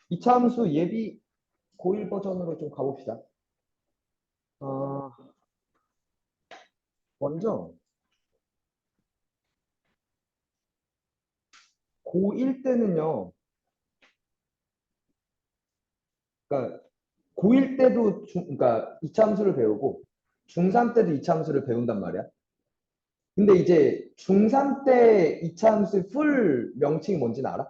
이차 함수 예비 고1 버전으로 좀 가봅시다. 먼저 고1 때는요. 그러니까 고1 때도 그러니까 이차 함수를 배우고 중3 때도 이차 함수를 배운단 말이야. 근데 이제 중3 때 이차 함수의 풀 명칭이 뭔지는 알아?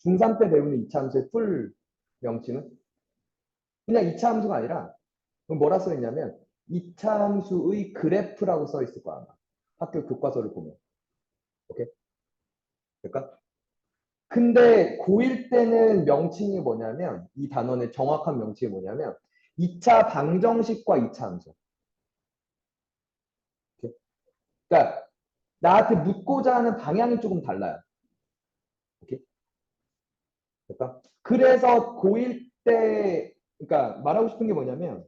중3 때 배우는 이차 함수의 풀 명칭은 그냥 이차 함수가 아니라 뭐라 써 있냐면 이차 함수의 그래프라고 써 있을 거야, 아마. 학교 교과서를 보면. 오케이? 그러니까 근데 고1 때는 명칭이 뭐냐면 이 단원의 정확한 명칭이 뭐냐면 2차 방정식과 2차 함수. 오케이? 그러니까 나한테 묻고자 하는 방향이 조금 달라요. 오케이? 그러니까 그래서 고1 때 그러니까 말하고 싶은 게 뭐냐면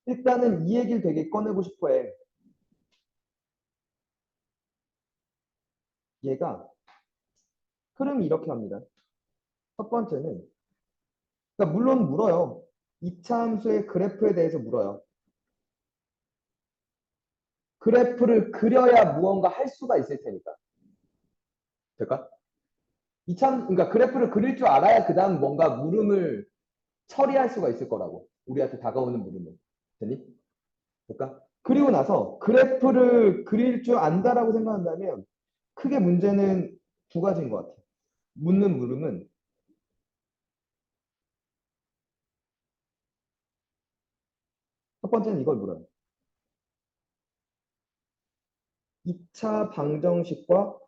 일단은 이 얘기를 되게 꺼내고 싶어 해. 얘가 흐름이 이렇게 합니다. 첫 번째는 그러니까 물론 물어요. 2차 함수의 그래프에 대해서 물어요. 그래프를 그려야 무언가 할 수가 있을 테니까. 될까? 그러니까 그래프를 그릴 줄 알아야 그 다음 뭔가 물음을 처리할 수가 있을 거라고. 우리한테 다가오는 물음을. 됐니? 그러니까 그리고 나서 그래프를 그릴 줄 안다라고 생각한다면 크게 문제는 두 가지인 것 같아. 묻는 물음은 첫 번째는 이걸 물어요. 2차 방정식과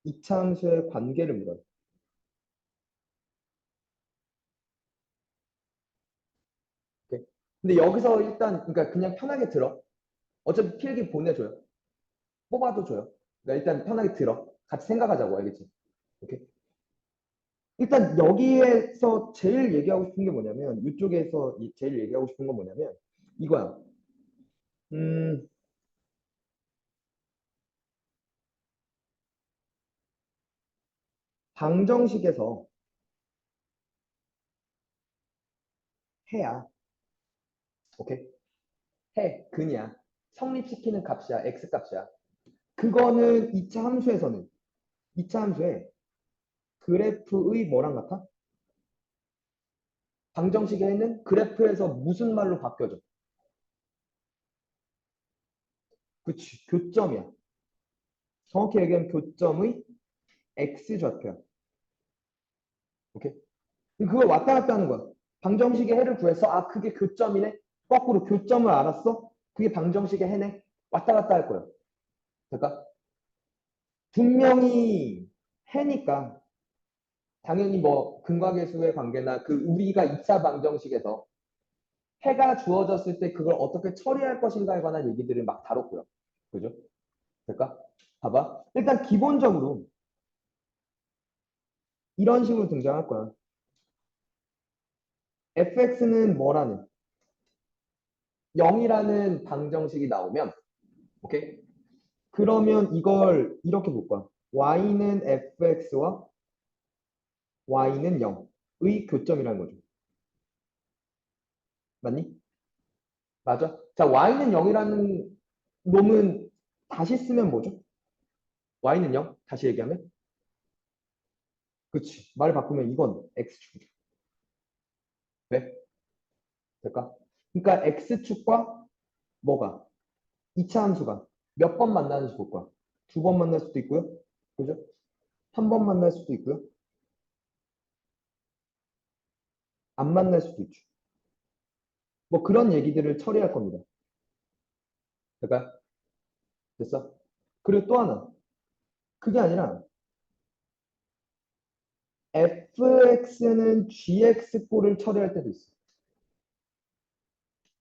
2차 함수의 관계를 물어요. 오케이? 근데 여기서 일단 그러니까 그냥 편하게 들어. 어차피 필기 보내줘요. 뽑아도 줘요. 그러니까 일단 편하게 들어. 같이 생각하자고, 알겠지? 오케이? 일단 여기에서 제일 얘기하고 싶은 게 뭐냐면 이쪽에서 제일 얘기하고 싶은 건 뭐냐면 이거야. 음, 방정식에서 해야 오케이? 해, 근이야. 성립시키는 값이야. x 값이야. 그거는 2차 함수에서는 2차 함수에 그래프의 뭐랑 같아? 방정식의 해는 그래프에서 무슨 말로 바뀌어져? 그치, 교점이야. 정확히 얘기하면 교점의 x좌표야. 오케이? 그걸 왔다 갔다 하는 거야. 방정식의 해를 구해서 아 그게 교점이네. 거꾸로 교점을 알았어? 그게 방정식의 해네. 왔다 갔다 할 거야. 그러니까 분명히 해니까 당연히 뭐 근과계수의 관계나 그 우리가 2차 방정식에서 해가 주어졌을 때 그걸 어떻게 처리할 것인가에 관한 얘기들을 막 다뤘고요. 그죠? 그러니까 봐봐. 일단 기본적으로 이런 식으로 등장할 거야. fx는 뭐라는 0이라는 방정식이 나오면 오케이? 그러면 이걸 이렇게 볼 거야. y는 fx와 y는 0의 교점이라는 거죠. 맞니? 맞아. 자, y는 0이라는 놈은 다시 쓰면 뭐죠? y는 0? 다시 얘기하면? 그치. 말 바꾸면 이건 x축이죠. 왜? 될까? 그러니까 x축과 뭐가? 2차 함수가 몇 번 만나는지 볼 거야. 두 번 만날 수도 있고요. 그죠? 한 번 만날 수도 있고요. 안 만날 수도 있죠. 뭐 그런 얘기들을 처리할 겁니다. 그러니까 됐어? 그리고 또 하나. 그게 아니라 fx는 gx꼴을 처리할 때도 있어.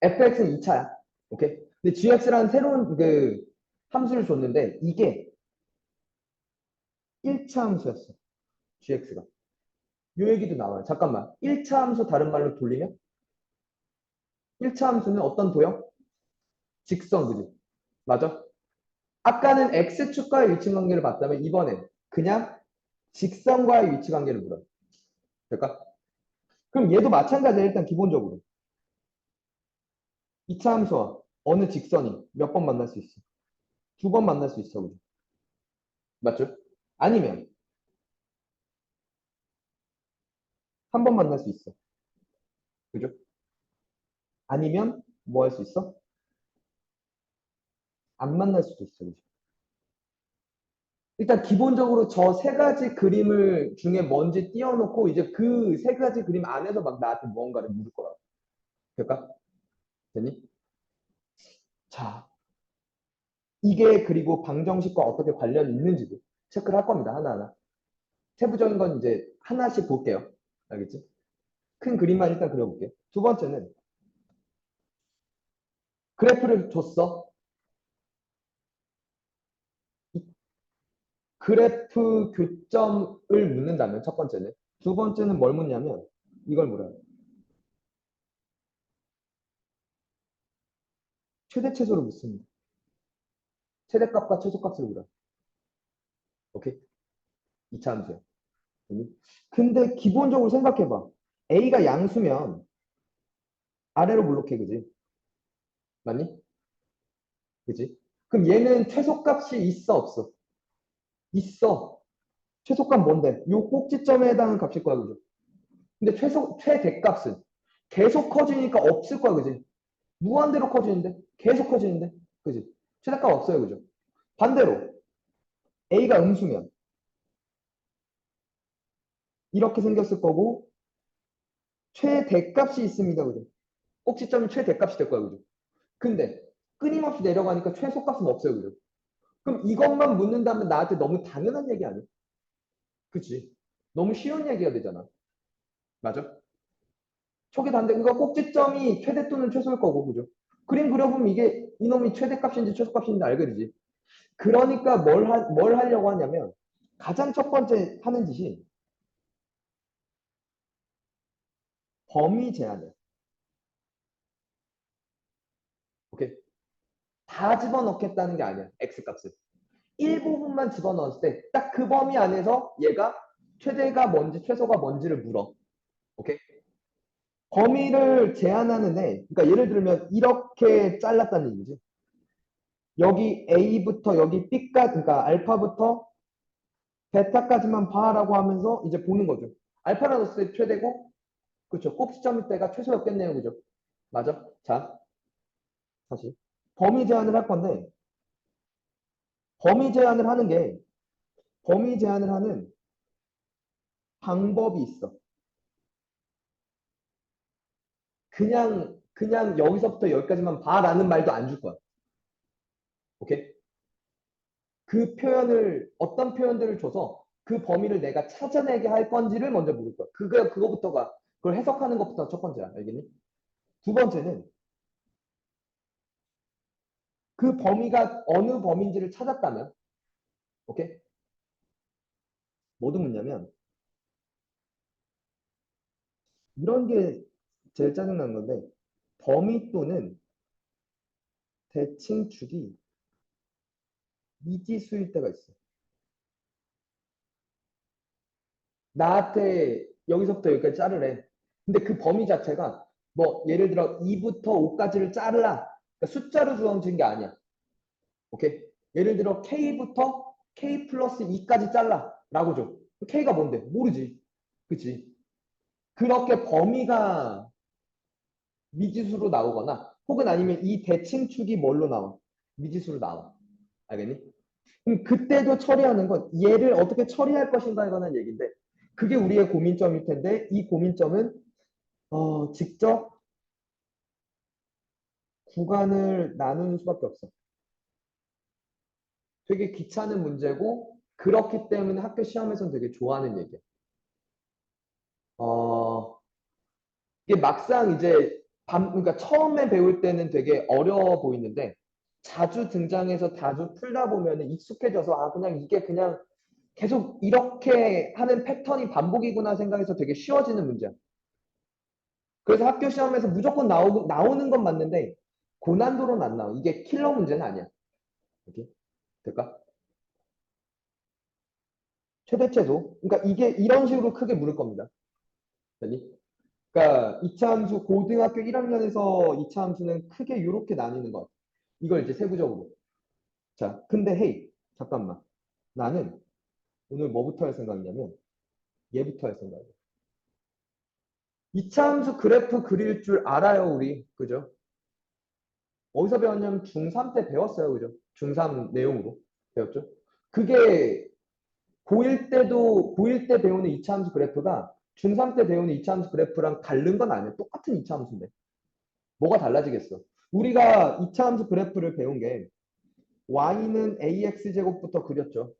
fx는 2차야. 오케이? 근데 gx라는 새로운 그 함수를 줬는데 이게 1차 함수였어. gx가. 요 얘기도 나와요. 잠깐만. 1차 함수 다른 말로 돌리면 1차 함수는 어떤 도형? 직선, 그지? 맞아? 아까는 x축과의 위치관계를 봤다면 이번엔 그냥 직선과의 위치관계를 물어. 될까? 그럼 얘도 마찬가지야. 일단 기본적으로. 2차 함수와 어느 직선이 몇 번 만날 수 있어? 2번 만날 수 있어. 그죠? 맞죠? 아니면 한 번 만날 수 있어. 그죠? 아니면 뭐 할 수 있어? 안 만날 수도 있어. 그죠? 일단 기본적으로 저 세 가지 그림을 중에 뭔지 띄워놓고 이제 그 세 가지 그림 안에서 막 나한테 무언가를 물을 거야. 될까? 됐니? 자, 이게 그리고 방정식과 어떻게 관련이 있는지도 체크를 할 겁니다. 하나하나. 세부적인 건 이제 하나씩 볼게요. 알겠지? 큰 그림만 일단 그려볼게. 두 번째는 그래프를 줬어. 이 그래프 교점을 묻는다면 첫 번째는. 두 번째는 뭘 묻냐면 이걸 물어요. 최대 최소를 묻습니다. 최대값과 최소값을 물어요. 오케이? 2차 함수야. 근데 기본적으로 생각해봐. A가 양수면 아래로 블록해, 그지? 맞니? 그지? 그럼 얘는 최소값이 있어, 없어? 있어. 최소값 뭔데? 요 꼭지점에 해당하는 값일 거야, 그죠? 근데 최대값은 계속 커지니까 없을 거야, 그지? 무한대로 커지는데? 계속 커지는데? 그지? 최대값 없어요, 그죠? 반대로 A가 음수면 이렇게 생겼을 거고 최대값이 있습니다, 그죠? 꼭지점이 최대값이 될 거야, 그죠? 근데 끊임없이 내려가니까 최소값은 없어요, 그죠? 그럼 이것만 묻는다면 나한테 너무 당연한 얘기 아니야? 그치? 너무 쉬운 얘기가 되잖아. 맞아? 초기 단대, 그러니까 꼭지점이 최대 또는 최소일 거고, 그죠? 그림 그려보면 이게 이놈이 최대값인지 최소값인지 알게 되지. 그러니까 뭘 하려고 하냐면 가장 첫 번째 하는 짓이 범위 제한을. 오케이? 다 집어넣겠다는 게 아니야. X값을. 일부분만 집어넣었을 때 딱 그 범위 안에서 얘가 최대가 뭔지 최소가 뭔지를 물어. 오케이? 범위를 제한하는 애, 그러니까 예를 들면 이렇게 잘랐다는 얘기지. 여기 A부터 여기 B까지, 그러니까 알파부터 베타까지만 봐라고 하면서 이제 보는 거죠. 알파라 넣었을 때 최대고, 그렇죠. 꼭지점일 때가 최소였겠네요, 그죠? 맞아. 자, 다시 범위 제한을 할 건데 범위 제한을 하는 게 범위 제한을 하는 방법이 있어. 그냥 여기서부터 여기까지만 봐라는 말도 안 줄 거야. 오케이? 그 표현을 어떤 표현들을 줘서 그 범위를 내가 찾아내게 할 건지를 먼저 물을 거야. 그거부터가 그걸 해석하는 것부터 첫 번째야. 알겠니? 두 번째는 그 범위가 어느 범위인지를 찾았다면, 오케이? 뭐도 묻냐면 이런 게 제일 짜증나는 건데 범위 또는 대칭축이 미지수일 때가 있어. 나한테 여기서부터 여기까지 자르래. 근데 그 범위 자체가 뭐 예를 들어 2부터 5까지를 자르라. 그러니까 숫자로 주어진 게 아니야. 오케이? 예를 들어 K부터 K 플러스 2까지 잘라. 라고 줘. K가 뭔데? 모르지. 그치? 그렇게 범위가 미지수로 나오거나 혹은 아니면 이 대칭축이 뭘로 나와? 미지수로 나와. 알겠니? 그럼 그때도 처리하는 건 얘를 어떻게 처리할 것인가에 관한 얘기인데 그게 우리의 고민점일 텐데 이 고민점은 직접 구간을 나누는 수밖에 없어. 되게 귀찮은 문제고 그렇기 때문에 학교 시험에서는 되게 좋아하는 얘기야. 어, 이게 막상 이제 그러니까 처음에 배울 때는 되게 어려워 보이는데 자주 등장해서 자주 풀다 보면 익숙해져서 아 그냥 이게 그냥 계속 이렇게 하는 패턴이 반복이구나 생각해서 되게 쉬워지는 문제야. 그래서 학교 시험에서 무조건 나오는 건 맞는데 고난도로는 안 나와. 이게 킬러 문제는 아니야. 이렇게. 될까? 최대치도. 그러니까 이게 이런 식으로 크게 물을 겁니다. 됐니? 그러니까 이차 함수 고등학교 1학년에서 이차 함수는 크게 이렇게 나뉘는 것 같아. 이걸 이제 세부적으로. 자, 근데 헤이, 잠깐만. 나는 오늘 뭐부터 할 생각이냐면 얘부터 할 생각이야. 이차 함수 그래프 그릴 줄 알아요, 우리. 그죠? 어디서 배웠냐면 중3 때 배웠어요. 그죠? 중3 내용으로 배웠죠? 그게 고1 때 배우는 이차 함수 그래프가 중3 때 배우는 이차 함수 그래프랑 다른 건 아니에요. 똑같은 이차 함수인데. 뭐가 달라지겠어? 우리가 이차 함수 그래프를 배운 게 y는 ax 제곱부터 그렸죠.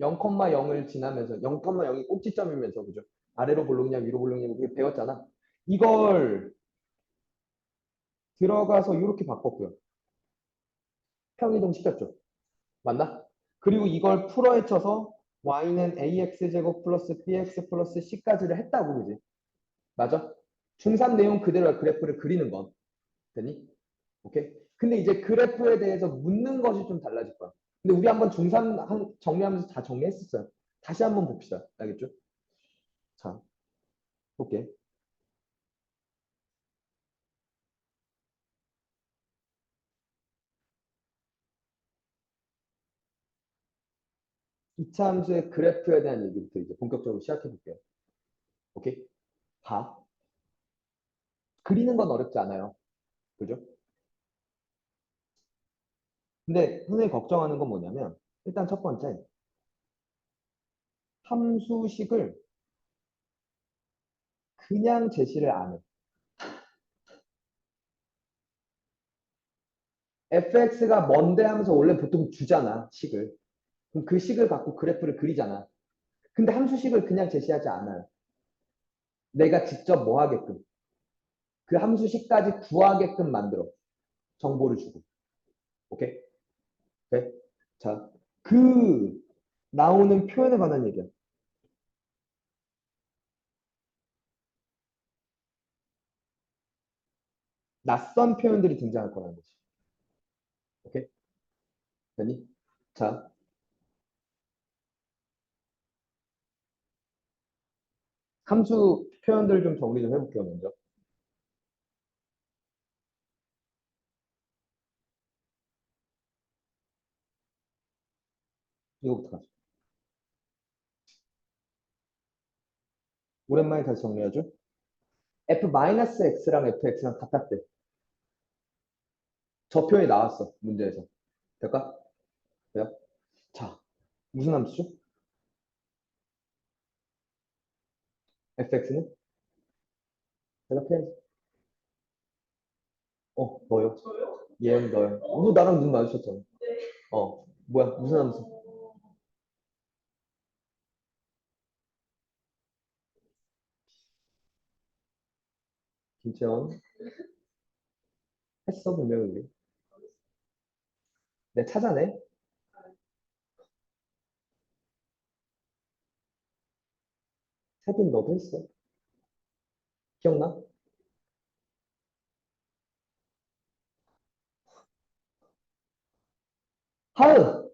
0,0을 지나면서 0,0이 꼭지점이면서 그죠? 아래로 볼록이냐 위로 볼록이냐 그게 배웠잖아. 이걸 들어가서 이렇게 바꿨고요. 평이동 시켰죠. 맞나? 그리고 이걸 풀어헤쳐서 y는 ax 제곱 플러스 bx 플러스 c까지를 했다고 그지? 맞아? 중3 내용 그대로 그래프를 그리는 건 되니? 오케이? 근데 이제 그래프에 대해서 묻는 것이 좀 달라질 거야. 근데 우리 한번 중3 정리하면서 다 정리했었어요. 다시 한번 봅시다. 알겠죠? 자, 볼게. 이차 함수의 그래프에 대한 얘기부터 이제 본격적으로 시작해 볼게요. 오케이? 봐. 그리는 건 어렵지 않아요. 그죠? 근데 선생님이 걱정하는 건 뭐냐면 일단 첫 번째 함수식을 그냥 제시를 안 해. fx가 뭔데 하면서 원래 보통 주잖아, 식을. 그럼 그 식을 갖고 그래프를 그리잖아. 근데 함수식을 그냥 제시하지 않아요. 내가 직접 뭐 하게끔. 그 함수식까지 구하게끔 만들어. 정보를 주고. 오케이? 오케이? 자, 그 나오는 표현에 관한 얘기야. 낯선 표현들이 등장할 거라는 거지. 오케이? 되니? 자, 함수 표현들 좀 정리 좀 해볼게요, 먼저. 이거부터 가죠. 오랜만에 다시 정리하죠. f-x랑 fx랑 같았대. 저 표현이 나왔어, 문제에서. 될까? 돼요? 자, 무슨 함수죠? fx는? 대답해야지. 너요. 얘는 너요. 너 나랑 눈 마주쳤잖아. 뭐야, 무슨 함수? 김채원. 했어, 분명히 우리. 내가 찾아내. 세빈 너도 했어. 기억나? 하은!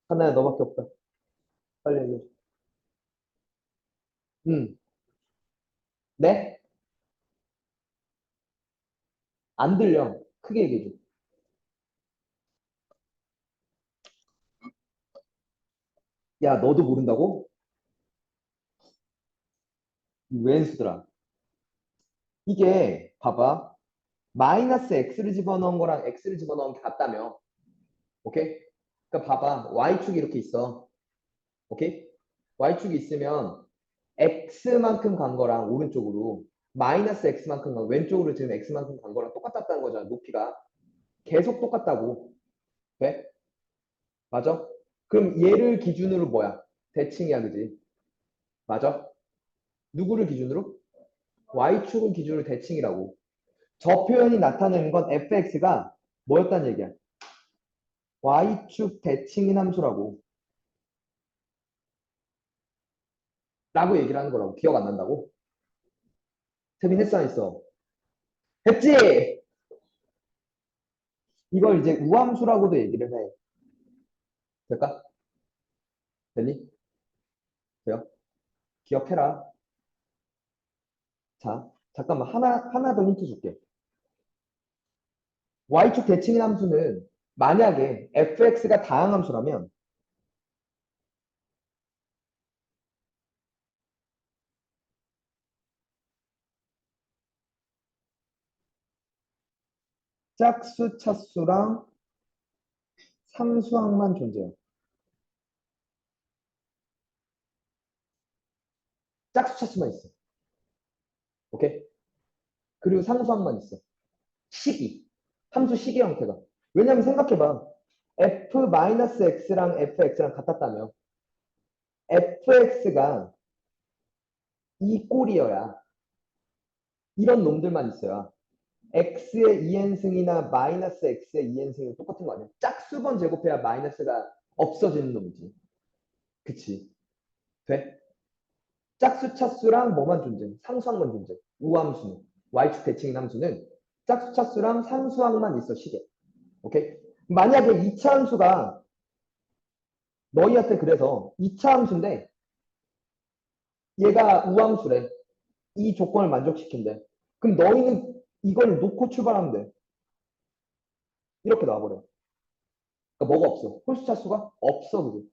하나야, 너밖에 없다. 빨리 얘기해줘. 응. 네? 안 들려. 크게 얘기해줘. 야, 너도 모른다고? 웬수들아. 이게, 봐봐. 마이너스 x를 집어넣은 거랑 x를 집어넣은 게 같다며. 오케이? 그러니까 봐봐. y축이 이렇게 있어. 오케이? y축이 있으면 x만큼 간 거랑 오른쪽으로 마이너스 x만큼 간 왼쪽으로 지금 x만큼 간 거랑 똑같다는 거잖아. 높이가. 계속 똑같다고. 돼? 맞아? 그럼 얘를 기준으로 뭐야? 대칭이야, 그지? 맞아? 누구를 기준으로? y축을 기준으로 대칭이라고. 저 표현이 나타내는 건 fx가 뭐였다는 얘기야? y축 대칭인 함수라고. 라고 얘기를 하는 거라고. 기억 안 난다고? 세빈 했어 안 했어? 했지? 이걸 이제 우함수라고도 얘기를 해. 될까? 되니? 돼요? 기억해라. 자, 잠깐만. 하나 더 힌트 줄게. y축 대칭인 함수는 만약에 fx가 다항함수라면 짝수, 차수랑 상수항만 존재해요. 짝수, 차수만 있어. 오케이? 그리고 상수항만 있어. 식이. 함수 식의 형태가. 왜냐면 생각해봐. f-x랑 fx랑 같았다며. fx가 이 꼴이어야 이런 놈들만 있어야 x의 2n승이나 마이너스 x의 2n승이 똑같은 거 아니야? 짝수번 제곱해야 마이너스가 없어지는 놈이지. 그치? 돼? 짝수 차수랑 뭐만 존재? 상수항만 존재. 우함수는. y축 대칭인 함수는 짝수 차수랑 상수항만 있어, 식에. 오케이? 만약에 2차 함수가 너희한테 그래서 2차 함수인데 얘가 우함수래. 이 조건을 만족시킨대. 그럼 너희는 이걸 놓고 출발하면 돼. 이렇게 나와버려. 그러니까 뭐가 없어? 홀수 차수가 없어. 그지?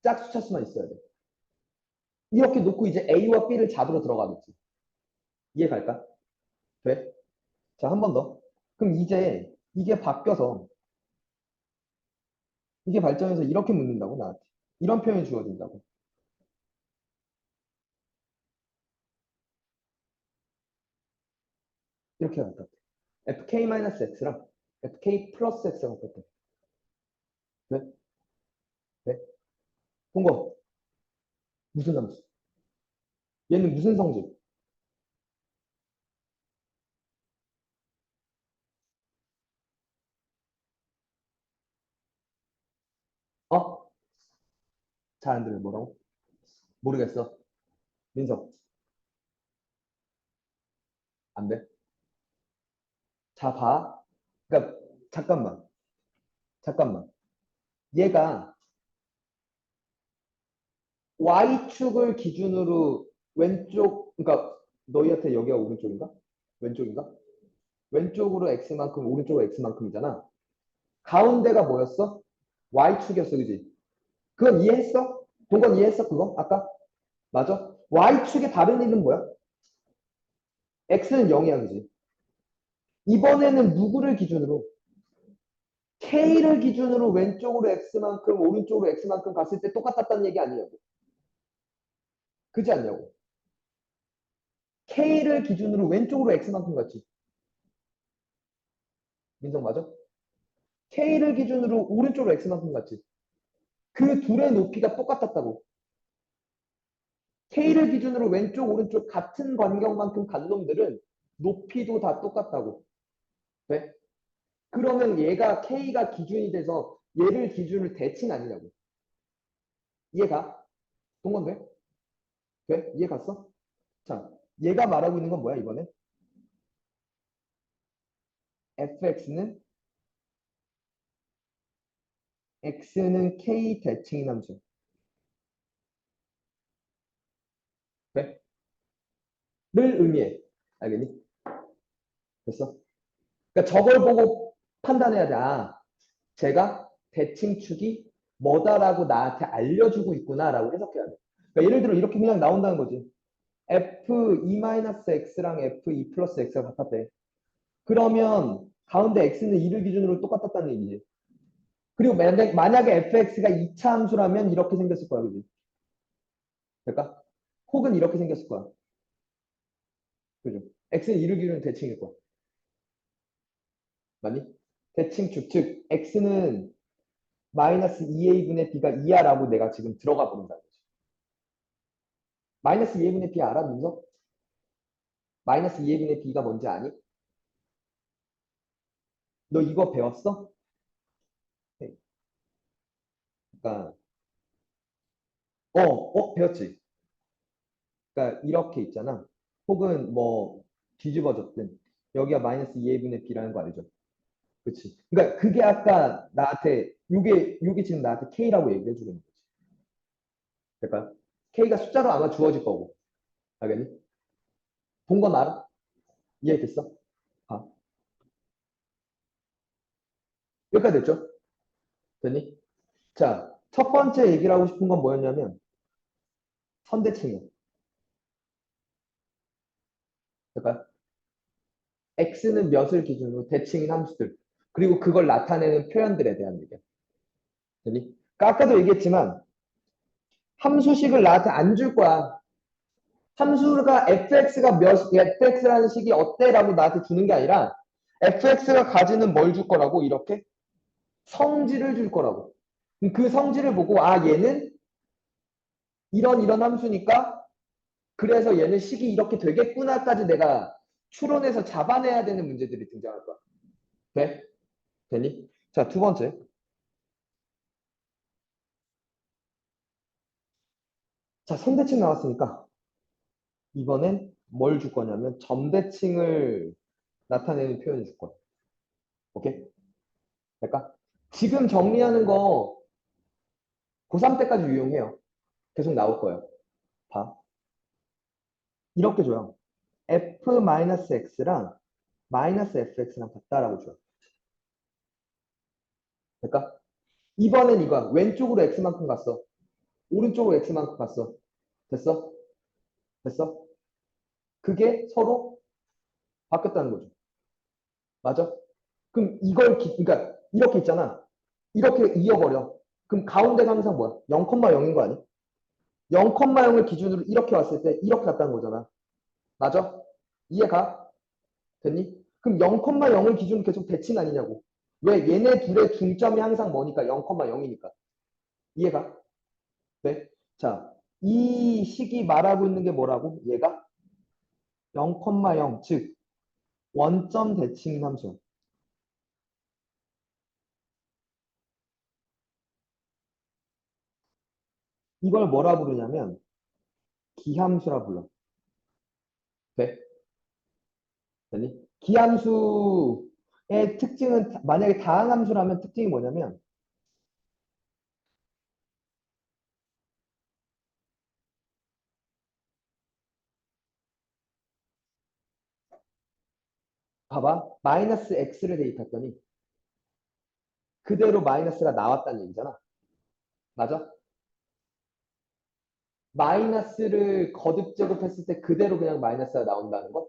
짝수 차수만 있어야 돼. 이렇게 놓고 이제 A와 B를 잡으러 들어가겠지. 이해 갈까? 돼? 자, 한 번 더. 그럼 이제 이게 바뀌어서 이게 발전해서 이렇게 묻는다고 나한테. 이런 표현이 주어진다고. 이렇게 할것 같아. fk-x랑 fk 플러스 x가 같아. 왜? 왜? 본거 무슨 함수? 얘는 무슨 성질? 어? 잘 안 들려. 뭐라고? 모르겠어. 민석. 안 돼. 자, 봐. 그러니까 잠깐만. 잠깐만. 얘가 Y축을 기준으로 왼쪽, 그러니까 너희한테 여기가 오른쪽인가? 왼쪽인가? 왼쪽으로 X만큼, 오른쪽으로 X만큼이잖아. 가운데가 뭐였어? Y축이었어, 그지? 그건 이해했어? 동건 이해했어, 그거? 아까? 맞아? Y축의 다른 이름 뭐야? X는 0이야, 그지? 이번에는 누구를 기준으로? K를 기준으로 왼쪽으로 X만큼, 오른쪽으로 X만큼 갔을 때 똑같았다는 얘기 아니냐고. 그지 않냐고. K를 기준으로 왼쪽으로 X만큼 갔지. 민정 맞아? K를 기준으로 오른쪽으로 X만큼 갔지. 그 둘의 높이가 똑같았다고. K를 기준으로 왼쪽, 오른쪽 같은 간격만큼 간 놈들은 높이도 다 똑같다고. 왜? 그러면 얘가 K가 기준이 돼서 얘를 기준으로 대칭 아니냐고. 이해가? 동건데? 돼? 이해 갔어? 자, 얘가 말하고 있는 건 뭐야, 이번에? fx는 x는 k 대칭인 함수. 돼? 를 의미해. 알겠니? 됐어? 그러니까 저걸 보고 판단해야 돼. 아, 제가 대칭축이 뭐다라고 나한테 알려주고 있구나라고 해석해야 돼. 그러니까 예를 들어 이렇게 그냥 나온다는 거지. f2-x랑 f2 플러스 x가 같았대. 그러면 가운데 x는 2를 기준으로 똑같았다는 얘기지. 그리고 만약에 fx가 2차 함수라면 이렇게 생겼을 거야. 그지? 될까? 혹은 이렇게 생겼을 거야. 그죠? x는 2를 기준으로 대칭일 거야. 맞니? 대칭축, 즉 x는 마이너스 2a분의 b가 2야라고 내가 지금 들어가 보는다. 마이너스 2a분의 b 알아, 민서? 마이너스 2a분의 b가 뭔지 아니? 너 이거 배웠어? 네. 그러니까 배웠지. 그러니까 이렇게 있잖아. 혹은 뭐 뒤집어졌든 여기가 마이너스 2a분의 b라는 거 알죠? 그치. 그러니까 그게 아까 나한테 요게 지금 나한테 K라고 얘기를 해주는 거지. 그러니까 K가 숫자로 아마 주어질 거고. 알겠니? 본 건 알아? 이해됐어? 아, 여기까지 됐죠? 됐니? 자, 첫 번째 얘기를 하고 싶은 건 뭐였냐면 선대칭이야. 그러니까 X는 몇을 기준으로 대칭인 함수들. 그리고 그걸 나타내는 표현들에 대한 얘기야. 됐니? 그러니까 아까도 얘기했지만 함수식을 나한테 안 줄 거야. 함수가 fx라는 식이 어때라고 나한테 주는 게 아니라 fx가 가지는 뭘 줄 거라고 이렇게 성질을 줄 거라고. 그 성질을 보고 아 얘는 이런 함수니까 그래서 얘는 식이 이렇게 되겠구나까지 내가 추론해서 잡아내야 되는 문제들이 등장할 거야. 돼? 되니? 자, 두 번째. 자, 선대칭 나왔으니까 이번엔 뭘 줄 거냐면 점대칭을 나타내는 표현을 줄 거야. 오케이? 그러니까 지금 정리하는 거 고3 때까지 유용해요. 계속 나올 거예요. 봐. 이렇게 줘요. f-x랑 -fx랑 같다라고 줘요. 그러니까 이번엔 이거야. 왼쪽으로 x만큼 갔어. 오른쪽으로 x만큼 갔어. 됐어? 됐어? 그게 서로 바뀌었다는 거죠. 맞아? 그럼 그러니까 이렇게 있잖아. 이렇게 이어버려. 그럼 가운데가 항상 뭐야? 0,0인 거 아니? 0,0을 기준으로 이렇게 왔을 때 이렇게 갔다는 거잖아. 맞아? 이해가? 됐니? 그럼 0,0을 기준으로 계속 대칭 아니냐고. 왜? 얘네 둘의 중점이 항상 뭐니까? 0,0이니까. 이해가? 네? 자, 이 식이 말하고 있는 게 뭐라고? 얘가 0,0, 즉 원점 대칭 함수. 이걸 뭐라 부르냐면 기함수라 불러. 돼? 되니? 기함수의 특징은 만약에 다항함수라면 특징이 뭐냐면 봐봐. 마이너스 x를 대입했더니 그대로 마이너스가 나왔다는 얘기잖아. 맞아? 마이너스를 거듭 제곱했을 때 그대로 그냥 마이너스가 나온다는 거?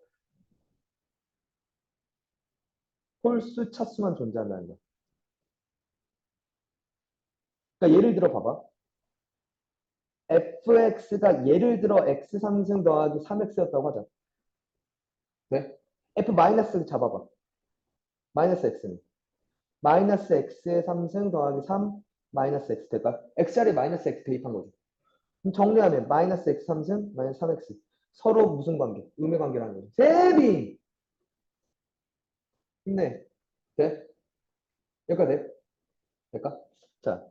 홀수 차수만 존재한다는 거. 그러니까 예를 들어 봐봐. fx가 예를 들어 x 3승 더하기 3x였다고 하자. 네? f 마이너스 잡아봐. 마이너스 x는. 마이너스 x의 3승 더하기 3 마이너스 x 될까? x자리에 마이너스 x 대입한 거죠. 그럼 정리하면 마이너스 x 3승 마이너스 3x. 서로 무슨 관계? 음의 관계라는 거죠. 세빙! 힘내. 돼? 여기까지 돼? 될까? 자,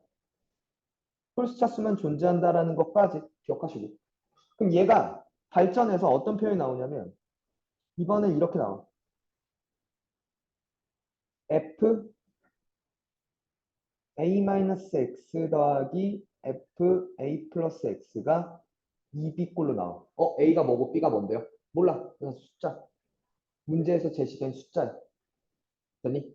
홀수 차수만 존재한다라는 것까지 기억하시고. 그럼 얘가 발전해서 어떤 표현이 나오냐면 이번엔 이렇게 나와. f a-x 더하기 f a 플러스 x가 2b꼴로 나와. a가 뭐고 b가 뭔데요? 몰라. 그냥 숫자. 문제에서 제시된 숫자야. 됐니?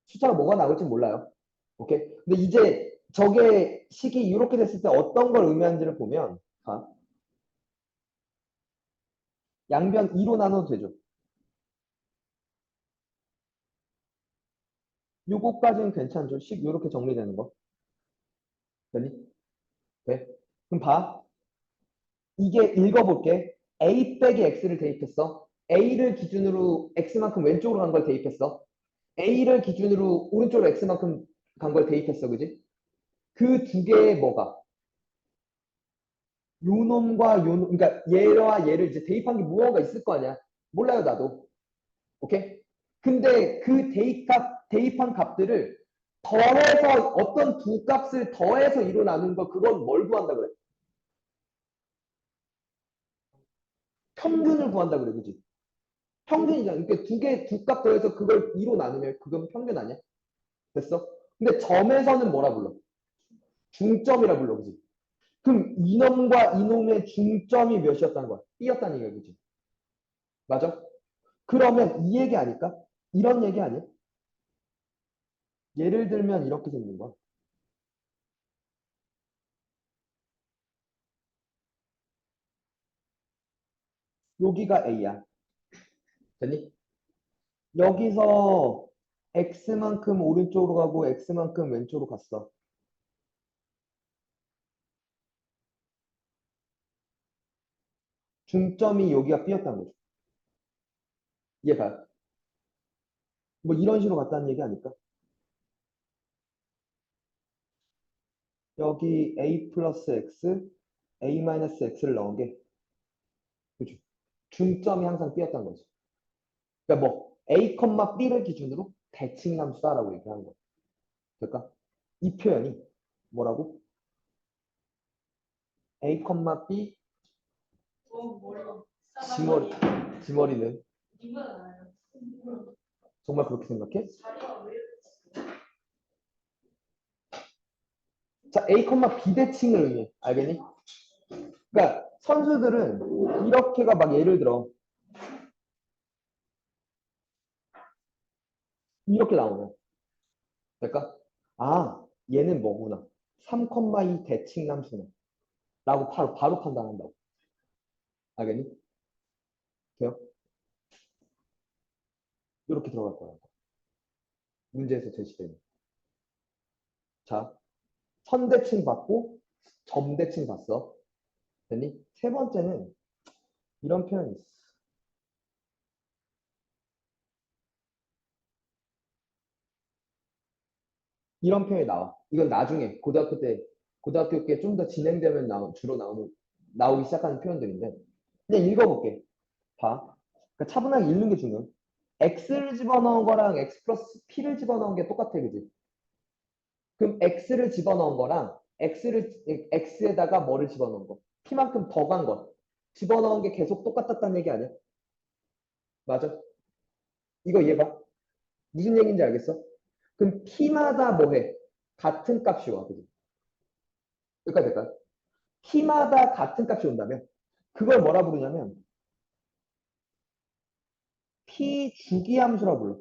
숫자가 뭐가 나올지 몰라요. 오케이? 근데 이제 저게 식이 이렇게 됐을 때 어떤 걸 의미하는지를 보면 양변 2로 나눠도 되죠. 요거까지는 괜찮죠. 식 이렇게 정리되는 거. 됐니? 네. 그럼 봐. 이게 읽어볼게. a 빼기 x를 대입했어. a를 기준으로 x만큼 왼쪽으로 간 걸 대입했어. a를 기준으로 오른쪽으로 x만큼 간 걸 대입했어. 그지? 그 두 개의 뭐가? 요놈과 요놈, 그러니까 얘와 얘를 이제 대입한 게 무언가 있을 거 아니야. 몰라요, 나도. 오케이? 근데 그 대입한 값들을 더해서 어떤 두 값을 더해서 이로 나눈 거 그건 뭘 구한다 그래? 평균을 구한다 그래, 그지? 평균이잖아. 그러니까 두 값 더해서 그걸 2로 나누면 그건 평균 아니야? 됐어? 근데 점에서는 뭐라 불러? 중점이라 불러, 그지? 그럼 이놈과 이놈의 중점이 몇이었다는 거야? B였다는 얘기야, 그지? 맞아? 그러면 이 얘기 아닐까? 이런 얘기 아니야? 예를 들면 이렇게 생긴 거야. 여기가 A야. 됐니? 여기서 X만큼 오른쪽으로 가고 X만큼 왼쪽으로 갔어. 중점이 여기가 B였다는 거죠. 이해가? 뭐 이런 식으로 갔다는 얘기 아닐까? 여기 A 플러스 X, A 마이너스 X를 넣은 게 그죠? 중점이 항상 B였다는 거지. 그러니까 뭐 A, B를 기준으로 대칭함수다라고 얘기하는 거야. 그러니까 이 표현이 뭐라고? A, B, 지머리, 지머리는 정말 그렇게 생각해? 자, A, 비대칭을 의미해. 알겠니? 그러니까 선수들은 이렇게가 막 예를 들어 이렇게 나오면 그러니까 아 얘는 뭐구나 3,2 대칭함수네 라고 바로 판단한다고. 알겠니? 돼요? 이렇게 들어갈 거야. 문제에서 제시되는. 자, 선대칭 받고 점대칭 봤어. 됐니? 세 번째는 이런 표현이 있어. 이런 표현이 나와. 이건 나중에 고등학교 때 좀 더 진행되면 주로 나오기 시작하는 표현들인데 그냥 읽어볼게. 봐. 그러니까 차분하게 읽는 게 중요해. x를 집어넣은 거랑 x 플러스 p를 집어넣은 게 똑같아, 그지? 그럼 x를 집어넣은 거랑 x에다가 뭐를 집어넣은 거? p만큼 더 간 거. 집어넣은 게 계속 똑같았다는 얘기 아니야? 맞아? 이거 이해봐. 무슨 얘기인지 알겠어? 그럼 p마다 뭐해? 같은 값이 와, 그지? 여기까지 될까요? p마다 같은 값이 온다면 그걸 뭐라 부르냐면 p 주기함수라 불러.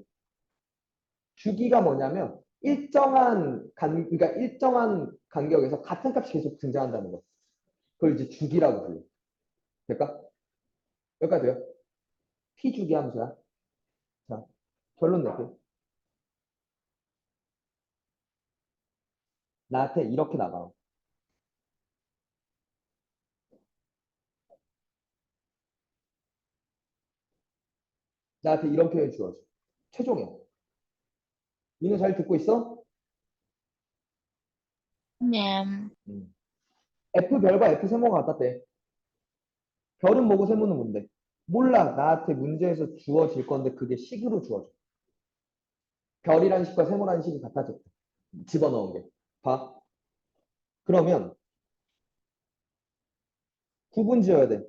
주기가 뭐냐면 그러니까 일정한 간격에서 같은 값이 계속 등장한다는 거. 그걸 이제 주기라고 불러. 될까? 여기까지 돼요? p 주기 함수야. 자, 결론 낼게. 나한테 이렇게 나가. 나한테 이런 표현 주어져. 최종이야. 니네 잘 듣고 있어? 네. F별과 F세모가 같았대. 별은 뭐고 세모는 뭔데? 몰라. 나한테 문제에서 주어질 건데 그게 식으로 주어져. 별이라는 식과 세모라는 식이 같아졌대. 집어넣은 게. 봐. 그러면 구분 지어야 돼.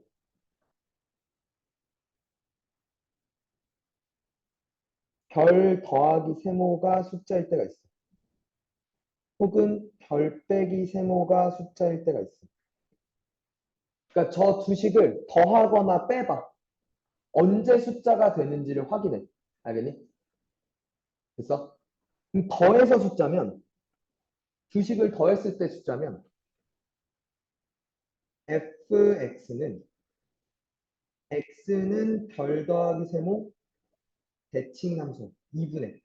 별 더하기 세모가 숫자일 때가 있어. 혹은 별 빼기 세모가 숫자일 때가 있어. 그러니까 저 두 식을 더하거나 빼봐. 언제 숫자가 되는지를 확인해. 알겠니? 됐어? 그럼 더해서 숫자면 두 식을 더했을 때 숫자면 x는 별 더하기 세모 대칭함수 2분의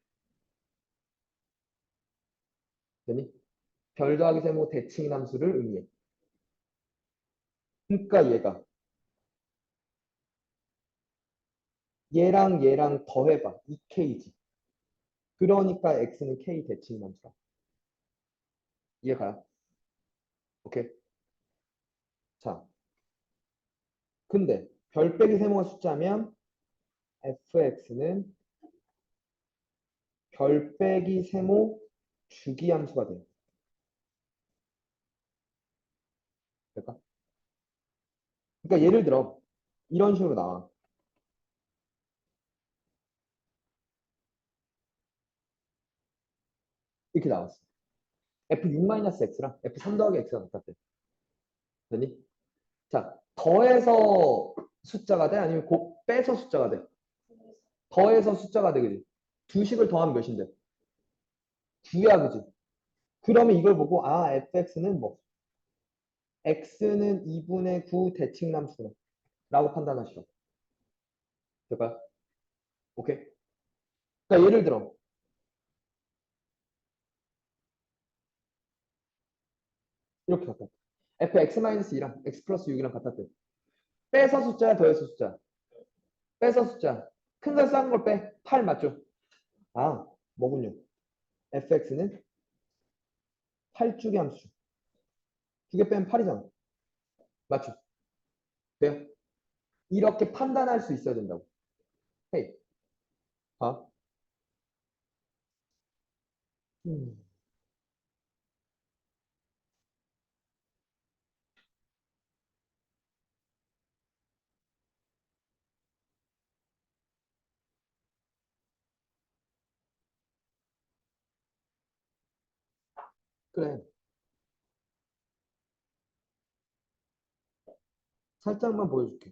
되니? 별 더하기 세모 대칭함수를 의미해. 그러니까 얘랑 얘랑 더해봐. 2k지. 그러니까 x는 k 대칭함수다. 이해가요? 오케이. 자, 근데 별 빼기 세모가 숫자면 fx는 별 빼기 세모 주기함수가 돼요. 될까? 그러니까 예를 들어 이런 식으로 나와. 이렇게 나왔어. F6-X랑 F3 더하기 X가 같았대. 되니? 자, 더해서 숫자가 돼? 아니면 빼서 숫자가 돼? 더해서 숫자가 돼, 그지? 두 식을 더하면 몇인데? 9야, 그지? 그러면 이걸 보고, 아, fx는 뭐? x는 2분의 9 대칭남수다. 라고 판단하시오. 될까요? 오케이? 그러니까 예를 들어, 이렇게 같아. fx-2랑 x 플러스 6이랑 같았대. 빼서 숫자야, 더해서 숫자? 빼서 숫자. 큰 걸 작은 걸 빼. 8 맞죠? 아, 뭐군요. fx는 8주기 함수. 두 개 빼면 8이잖아. 맞죠? 돼요? 이렇게 판단할 수 있어야 된다고. 헤이. 봐. 음, 그래. 살짝만 보여줄게.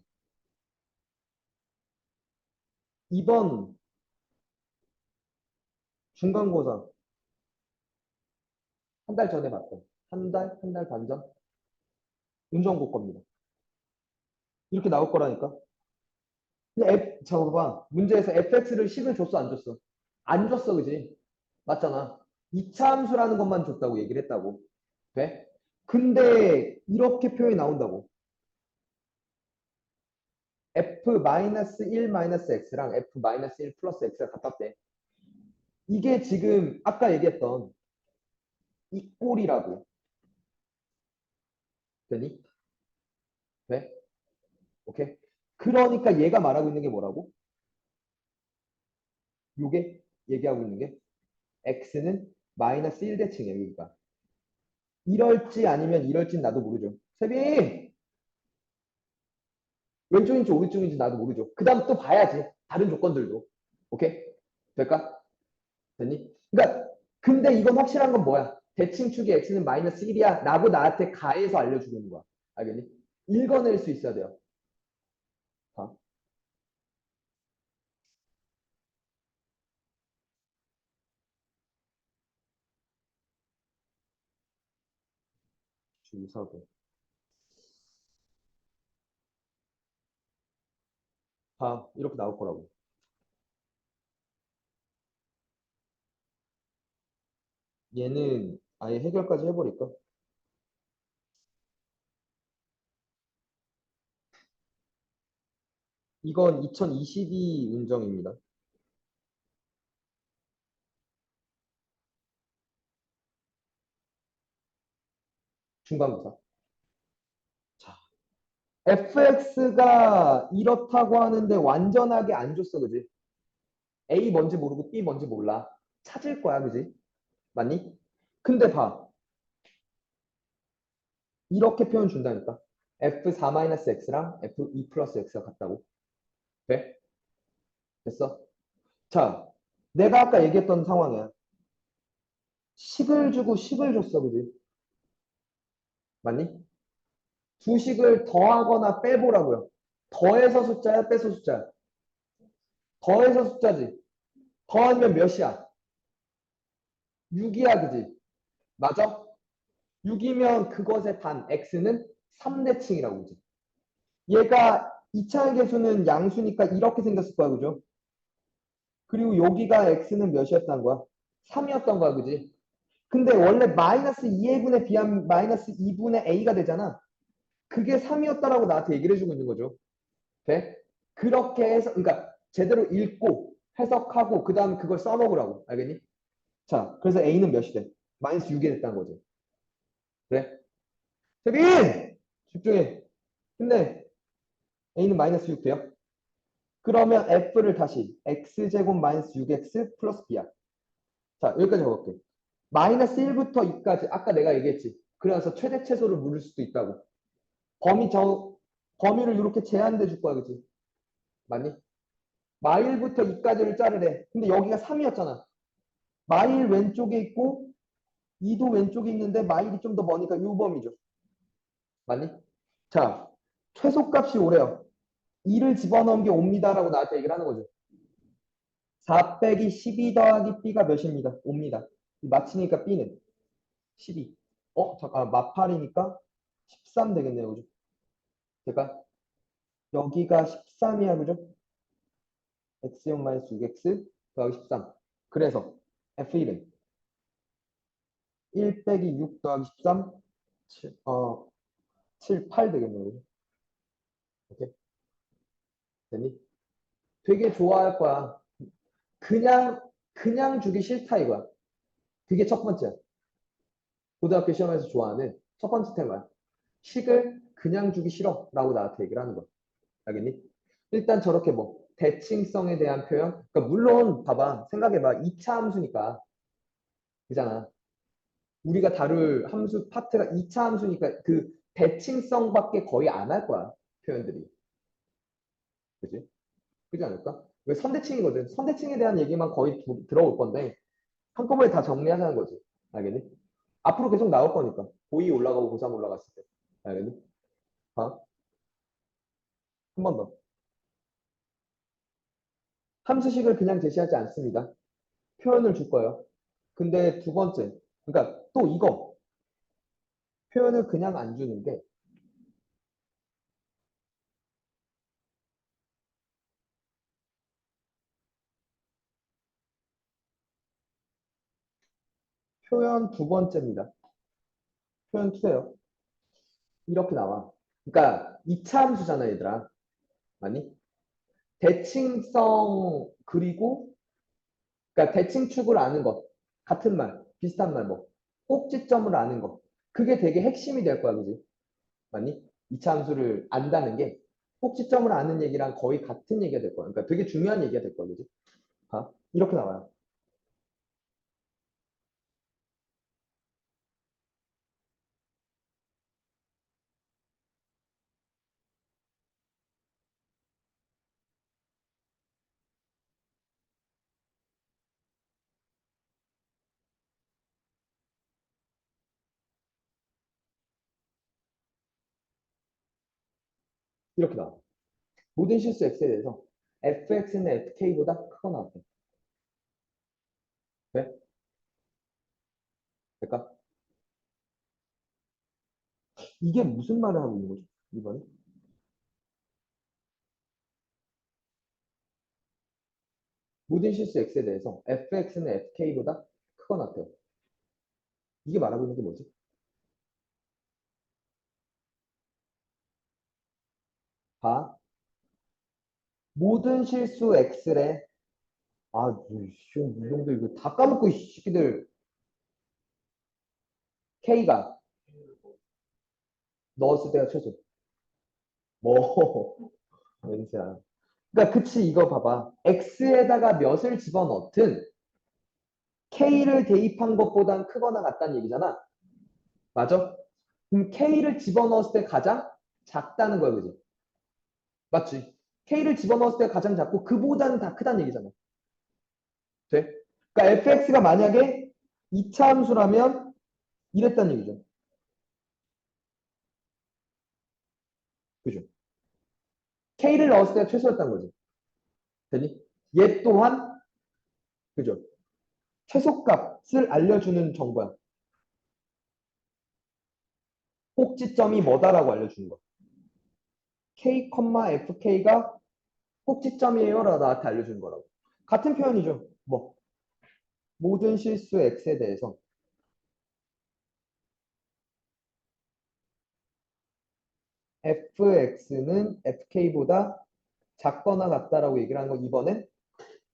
이번 중간고사 한 달 전에 봤던 한 달, 한 달 반 전? 운전고 겁니다. 이렇게 나올 거라니까. 근데 잠깐만. 문제에서 fx를 10을 줬어, 안 줬어? 안 줬어, 그지? 맞잖아. 이차 함수라는 것만 줬다고 얘기를 했다고. 돼? 근데 이렇게 표현이 나온다고. f-1-x랑 f-1 플러스 x가 같았대. 이게 지금 아까 얘기했던 이 꼴이라고. 되니? 돼? 오케이? 그러니까 얘가 말하고 있는 게 뭐라고? 요게 얘기하고 있는 게 x는 마이너스 1대칭이에요. 여기가. 이럴지 아니면 이럴지 나도 모르죠. 세빈! 왼쪽인지 오른쪽인지 나도 모르죠. 그 다음 또 봐야지. 다른 조건들도. 오케이? 될까? 됐니? 그러니까 근데 이건 확실한 건 뭐야? 대칭축의 x는 마이너스 1이야. 라고 나한테 가해서 알려주고 있는 거야. 알겠니? 읽어낼 수 있어야 돼요. 자, 주사고. 봐, 이렇게 나올 거라고. 얘는 아예 해결까지 해버릴까? 이건 2022 운정입니다. 중간고사. 자, fx가 이렇다고 하는데 완전하게 안 줬어, 그지? A 뭔지 모르고 B 뭔지 몰라. 찾을 거야, 그지? 맞니? 근데 봐. 이렇게 표현 준다니까. f4-x랑 f2 플러스 x가 같다고. 돼? 됐어? 자, 내가 아까 얘기했던 상황이야. 식을 주고 식을 줬어, 그지? 맞니? 두 식을 더하거나 빼보라고요. 더해서 숫자야, 빼서 숫자야? 더해서 숫자지. 더하면 몇이야? 6이야, 그지? 맞아? 6이면 그것의 반, x는 3대칭이라고, 그지? 얘가 이차의 개수는 양수니까 이렇게 생겼을 거야, 그죠? 그리고 여기가 x는 몇이었던 거야? 3이었던 거야, 그지? 근데 원래 마이너스 2a분에 비하면 마이너스 2분의 a가 되잖아. 그게 3이었다라고 나한테 얘기를 해주고 있는 거죠. 돼? 그렇게 해서, 그러니까 제대로 읽고 해석하고 그 다음에 그걸 써먹으라고. 알겠니? 자, 그래서 a는 몇이 돼? 마이너스 6이 됐다는 거지. 그래? 세빈! 집중해. 근데 a는 마이너스 6 돼요? 그러면 f를 다시 x제곱 마이너스 6x 플러스 b야. 자, 여기까지 적을게. 마이너스 1부터 2까지 아까 내가 얘기했지. 그래서 최대 최소를 물을 수도 있다고. 범위를 이렇게 제한돼 줄 거야, 그치? 맞니? 마 1부터 2까지를 자르래. 근데 여기가 3이었잖아. 마일 왼쪽에 있고 2도 왼쪽에 있는데 마일이 좀 더 머니까 U범이죠. 맞니? 자, 최소값이 오래요. 2를 집어넣은 게 5입니다라고 나한테 얘기를 하는 거죠. 4 빼기 12 더하기 B가 몇입니다? 5입니다. 맞히니까 B는 12. 잠깐, 마팔이니까 13 되겠네요. 그죠? 제가 여기가 13이야. 그죠? X0 마이너스 6X 더하기 13. 그래서 F1은 1 빼기 6 더하기 13, 7, 8 되겠네요. 그죠? 오케이? 됐니? 되게 좋아할 거야. 그냥 주기 싫다 이거야. 그게 첫 번째야. 고등학교 시험에서 좋아하는 첫 번째 테마야. 식을 그냥 주기 싫어 라고 나한테 얘기를 하는 거야. 알겠니? 일단 저렇게 뭐 대칭성에 대한 표현. 그러니까 물론 봐봐. 생각해봐. 2차 함수니까. 그잖아. 우리가 다룰 함수 파트가 2차 함수니까 그 대칭성밖에 거의 안 할 거야. 표현들이. 그지? 그지 않을까? 왜 선대칭이거든. 선대칭에 대한 얘기만 거의 들어올 건데 한꺼번에 다 정리하자는 거지. 알겠니? 앞으로 계속 나올 거니까. 고2 올라가고 고3 올라갔을 때. 알겠니? 봐. 한 번 더. 함수식을 그냥 제시하지 않습니다. 표현을 줄 거예요. 근데 두 번째. 그러니까 또 이거. 표현을 그냥 안 주는 게 표현 두 번째입니다. 표현 투예요. 이렇게 나와. 그러니까 2차 함수잖아, 얘들아. 아니? 대칭성 그리고 그러니까 대칭축을 아는 것. 같은 말, 비슷한 말 뭐. 꼭지점을 아는 것. 그게 되게 핵심이 될 거야, 그지? 맞니? 2차 함수를 안다는 게 꼭지점을 아는 얘기랑 거의 같은 얘기가 될 거야. 그러니까 되게 중요한 얘기가 될 거야, 그지? 이렇게 나와요. 이렇게 나와. 모든 실수 x에 대해서 fx는 fk보다 크거나 같아. 왜? 그러니까 이게 무슨 말을 하고 있는 거지? 이번에? 모든 실수 x에 대해서 fx는 fk보다 크거나 같아요. 이게 말하고 있는 게 뭐지? 봐. 모든 실수 x래. 이 정도 이거 다 까먹고 이 새끼들. k가 넣었을 때가 최소. 뭐, 왠지야. 그러니까 그치 이거 봐봐. x에다가 몇을 집어넣든 k를 대입한 것보단 크거나 같다는 얘기잖아. 맞아? 그럼 K를 집어넣었을 때 가장 작다는 거야, 그지? 맞지? K를 집어넣었을 때 가장 작고 그보다는 다 크다는 얘기잖아. 돼? 그러니까 fx가 만약에 2차 함수라면 이랬다는 얘기죠. 그죠? K를 넣었을 때 최소였다는 거지. 되니? 얘 또한 그죠? 최소값을 알려주는 정보야. 꼭지점이 뭐다라고 알려주는 거야. K, FK가 꼭지점이에요 라고 나한테 알려주는 거라고. 같은 표현이죠. 뭐 모든 실수 X에 대해서 fx는 fk보다 작거나 같다라고 얘기를 하는 건 이번엔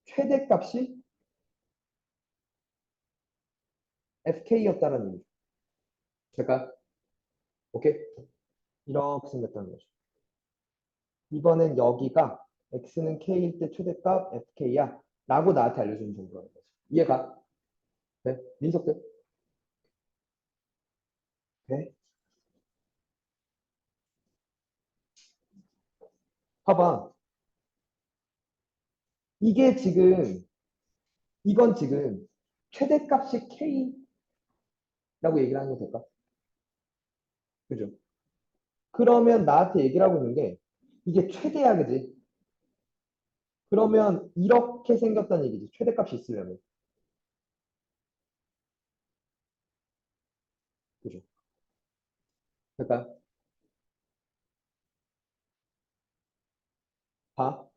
최대값이 fk였다라는 얘기죠. 제가 오케이 이렇게 생겼다는 거죠. 이번엔 여기가 x는 k일 때 최대값 fk야 라고 나한테 알려주는 정도라는 거죠. 이해가? 네? 민석들? 네? 봐봐. 이게 지금 이건 지금 최대값이 K라고 얘기를 하는 게 될까? 그죠? 그러면 나한테 얘기를 하고 있는 게 이게 최대야, 그지? 그러면 이렇게 생겼다는 얘기지. 최대값이 있으려면. 그죠? 그러니까 봐.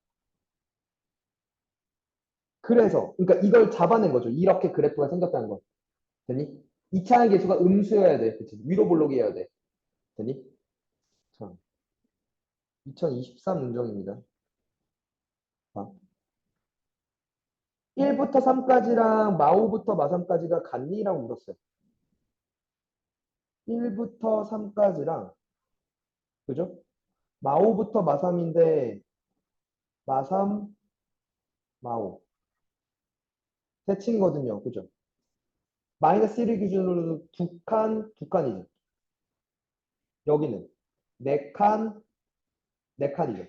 그래서 그러니까 이걸 잡아낸 거죠. 이렇게 그래프가 생겼다는 거. 되니? 이차항 계수가 음수여야 돼. 그치? 위로 볼록이어야 돼. 되니? 자, 2023 문정입니다. 봐. 1부터 3까지랑 마오부터 마3까지가 같니라고 물었어요. 1부터 3까지랑 그죠? 마오부터 마3인데 마3, 마오 대칭이거든요. 그죠? 마이너스 1을 기준으로 두 칸, 두 칸이죠. 여기는 네 칸, 네 칸이죠.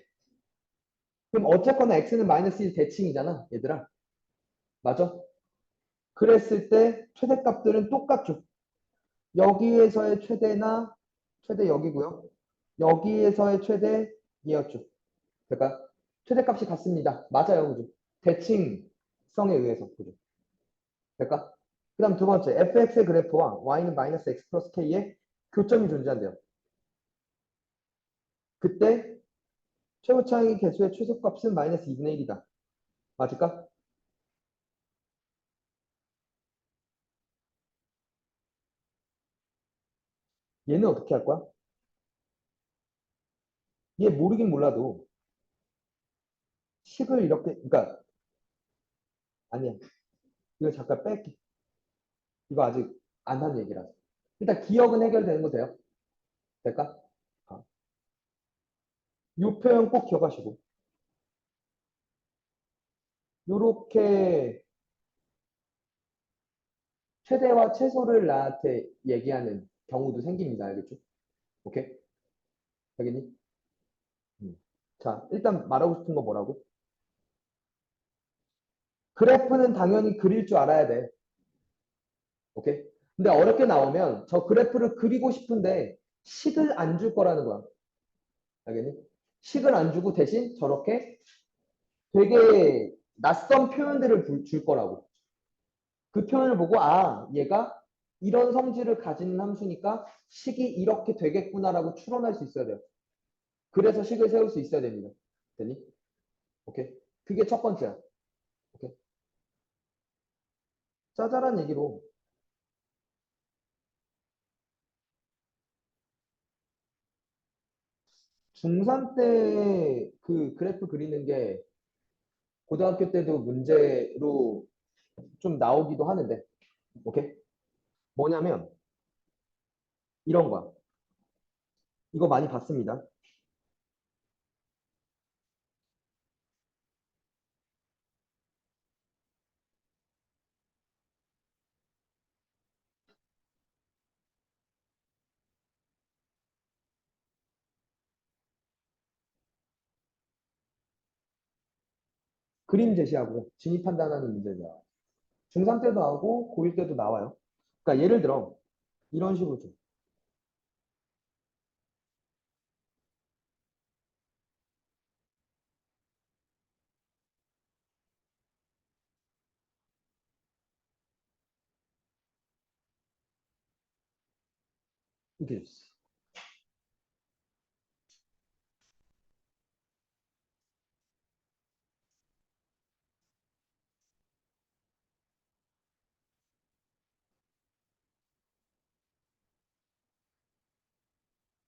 그럼 어쨌거나 x는 마이너스 1 대칭이잖아, 얘들아. 맞아? 그랬을 때 최대값들은 똑같죠. 여기에서의 최대나 최대 여기고요. 여기에서의 최대 얘였죠. 그러니까 최대값이 같습니다. 맞아요, 그죠? 대칭성에 의해서, 그죠? 될까? 그 다음 두 번째, fx의 그래프와 y는 마이너스 x 플러스 k의 교점이 존재한대요. 그때 최고차항의 개수의 최소값은 마이너스 2분의 1이다. 맞을까? 얘는 어떻게 할 거야? 얘 모르긴 몰라도 식을 이렇게, 그러니까 아니야. 이거 잠깐 뺄게. 이거 아직 안 한 얘기라서. 일단 기억은 해결되는 거 돼요? 될까? 아, 이 표현 꼭 기억하시고. 요렇게 최대와 최소를 나한테 얘기하는 경우도 생깁니다. 알겠죠? 오케이? 알겠니? 자, 일단 말하고 싶은 거 뭐라고? 그래프는 당연히 그릴 줄 알아야 돼. 오케이? 근데 어렵게 나오면 저 그래프를 그리고 싶은데 식을 안 줄 거라는 거야. 알겠니? 식을 안 주고 대신 저렇게 되게 낯선 표현들을 줄 거라고. 그 표현을 보고 아, 얘가 이런 성질을 가진 함수니까 식이 이렇게 되겠구나라고 추론할 수 있어야 돼요. 그래서 식을 세울 수 있어야 됩니다. 되니? 오케이? 그게 첫 번째야. 오케이? 짜잘한 얘기로 중3 때 그 그래프 그리는 게 고등학교 때도 문제로 좀 나오기도 하는데, 오케이? 뭐냐면 이런 거야. 이거 많이 봤습니다. 그림 제시하고 진입 판단하는 문제들. 중3 때도 나오고 고1 때도 나와요. 그러니까 예를 들어 이런 식으로 좀 이렇게 줬어.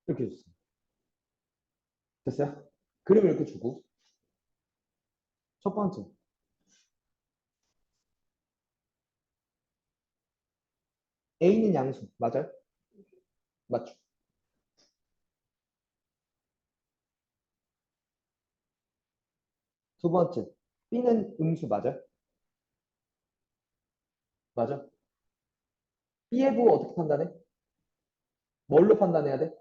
이렇게 줬어. 됐어요? 그림을 이렇게 주고 첫 번째 A는 양수 맞아요? 맞죠? 두 번째 B는 음수 맞아요? 맞아? B의 부호 어떻게 판단해? 뭘로 판단해야 돼?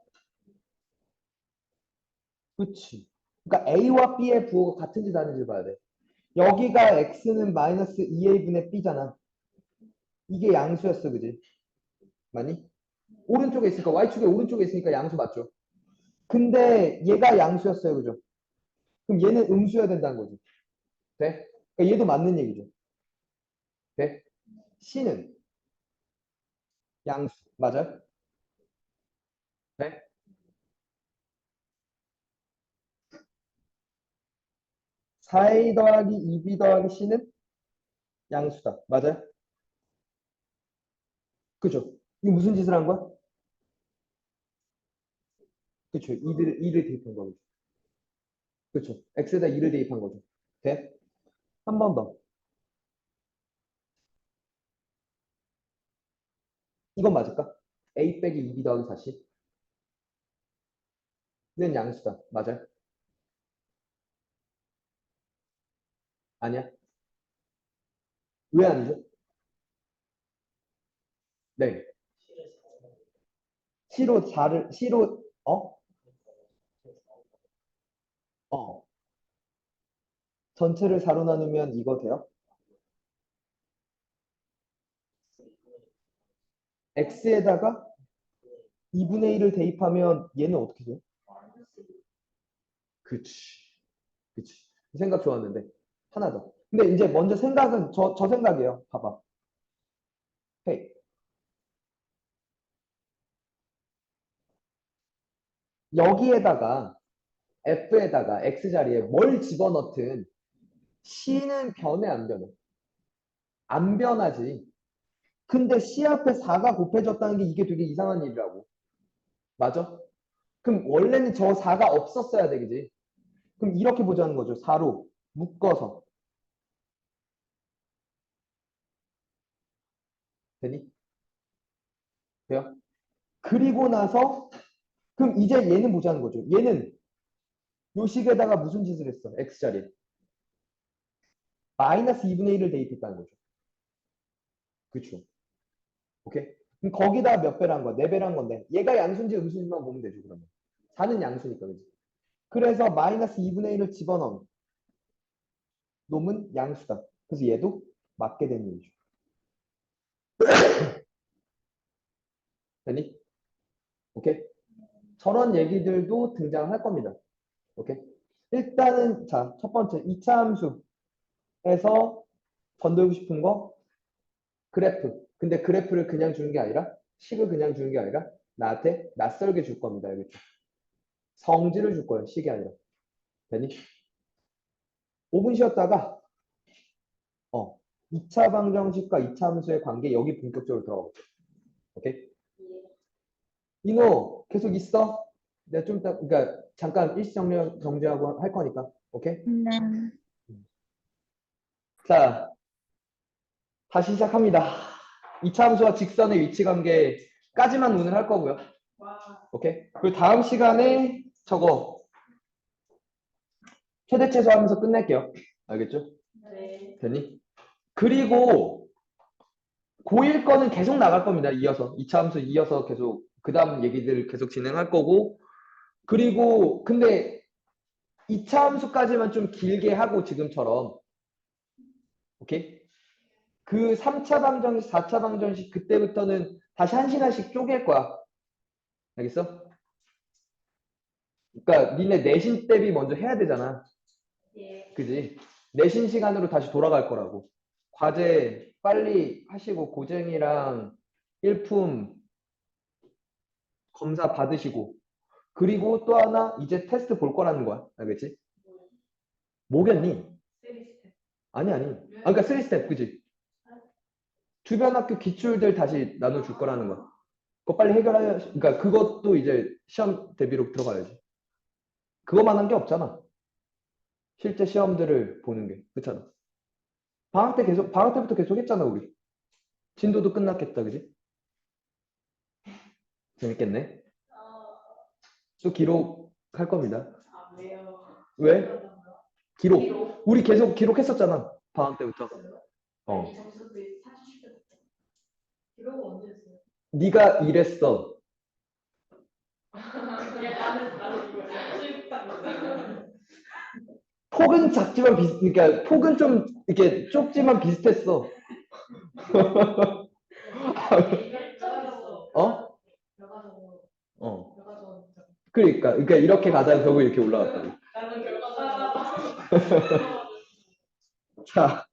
그치. 그러니까 A와 B의 부호가 같은지 다른지 봐야 돼. 여기가 X는 마이너스 2A분의 B잖아. 이게 양수였어, 그지? 맞니? 오른쪽에 있으니까 y축의 오른쪽에 있으니까 양수 맞죠? 근데 얘가 양수였어요, 그죠? 그럼 얘는 음수여야 된다는 거지. 돼? 그러니까 얘도 맞는 얘기죠. 돼? C는 양수. 맞아요? 돼? 4a 더하기 2b 더하기 c는 양수다. 맞아요? 그죠? 이거 무슨 짓을 한 거야? 그쵸? 2를 대입한 거죠. 그쵸? x에다 2를 대입한 거죠. 돼? 한 번 더. 이건 맞을까? a 빼기 2b 더하기 4c는 양수다. 맞아요? 아니야? 왜 아니죠? 네. C로 4를, C로, 어, 전체를 4로 나누면 이거 돼요? x에다가 2분의 1을 대입하면 얘는 어떻게 돼요? 그치. 그치. 이 생각 좋았는데. 하나 더. 근데 이제 먼저 생각은 저 생각이에요. 봐봐. 헤이. 여기에다가 f에다가 x 자리에 뭘 집어넣든 c는 변해 안 변해? 안 변하지. 근데 c 앞에 4가 곱해졌다는 게 이게 되게 이상한 일이라고. 맞아? 그럼 원래는 저 4가 없었어야 되겠지. 그럼 이렇게 보자는 거죠. 4로 묶어서. 되니? 돼요? 그리고 나서 그럼 이제 얘는 보자는 거죠. 얘는 요 식에다가 무슨 짓을 했어? x자리에. 마이너스 2분의 1을 대입했다는 거죠. 그쵸? 오케이? 그럼 거기다 몇 배란 거야? 4배란 건데 얘가 양수인지 음수인지만 보면 되죠. 그러면 4는 양수니까 그지? 그래서 마이너스 2분의 1을 집어넣은 놈은 양수다. 그래서 얘도 맞게 되는 얘기죠. 되니? 오케이? 저런 얘기들도 등장할 겁니다. 오케이? 일단은 자, 첫 번째 2차 함수에서 건들고 싶은 거 그래프. 근데 그래프를 그냥 주는 게 아니라 식을 그냥 주는 게 아니라 나한테 낯설게 줄 겁니다. 알겠죠? 성질을 줄 거예요. 식이 아니라. 되니? 5분 쉬었다가 2차 방정식과 2차 함수의 관계 여기 본격적으로 들어가보죠. 오케이? 이노 계속 있어? 내가 좀 이따 그러니까 잠깐 일시 정지하고 할 거니까. 오케이? 네. 자, 다시 시작합니다. 2차 함수와 직선의 위치 관계까지만 오늘 할 거고요. 오케이? 그리고 다음 시간에 저거 최대최소 하면서 끝낼게요. 알겠죠? 네. 되니? 그리고 고1 거는 계속 나갈 겁니다. 이어서. 2차 함수 이어서 계속 그 다음 얘기들 계속 진행할 거고 그리고 근데 2차 함수까지만 좀 길게 하고 지금처럼 오케이? 그 3차 방정식, 4차 방정식 그때부터는 다시 한 시간씩 쪼갤 거야. 알겠어? 그러니까 니네 내신 대비 먼저 해야 되잖아. 예. 그지? 내신 시간으로 다시 돌아갈 거라고. 과제 빨리 하시고 고쟁이랑 일품 검사 받으시고 그리고 또 하나 이제 테스트 볼 거라는 거야. 알겠지? 뭐겠니? 아니 아니. 그러니까 3스텝 그지? 주변 학교 기출들 다시 나눠줄 거라는 거야. 그거 빨리 해결해야 그러니까 그것도 이제 시험 대비로 들어가야지. 그것만 한 게 없잖아. 실제 시험들을 보는 게. 그렇잖아. 방학 때부터 계속 했잖아, 우리. 진도도 끝났겠다, 그지? 재밌겠네. 또 기록할 겁니다. 아, 왜요? 왜? 기록. 우리 계속 기록했었잖아. 방학 때부터. 어. 기록은 언제 했어요? 네가 이랬어. 나는 이거 폭은 그러니까 폭은 좀 이렇게 좁지만 비슷했어. 결과적으로. 어? 결과적으로. 어. 결과적으로. 그러니까 이렇게 가다가 결국 이렇게 올라갔다고. 나는 결과적으로. 자,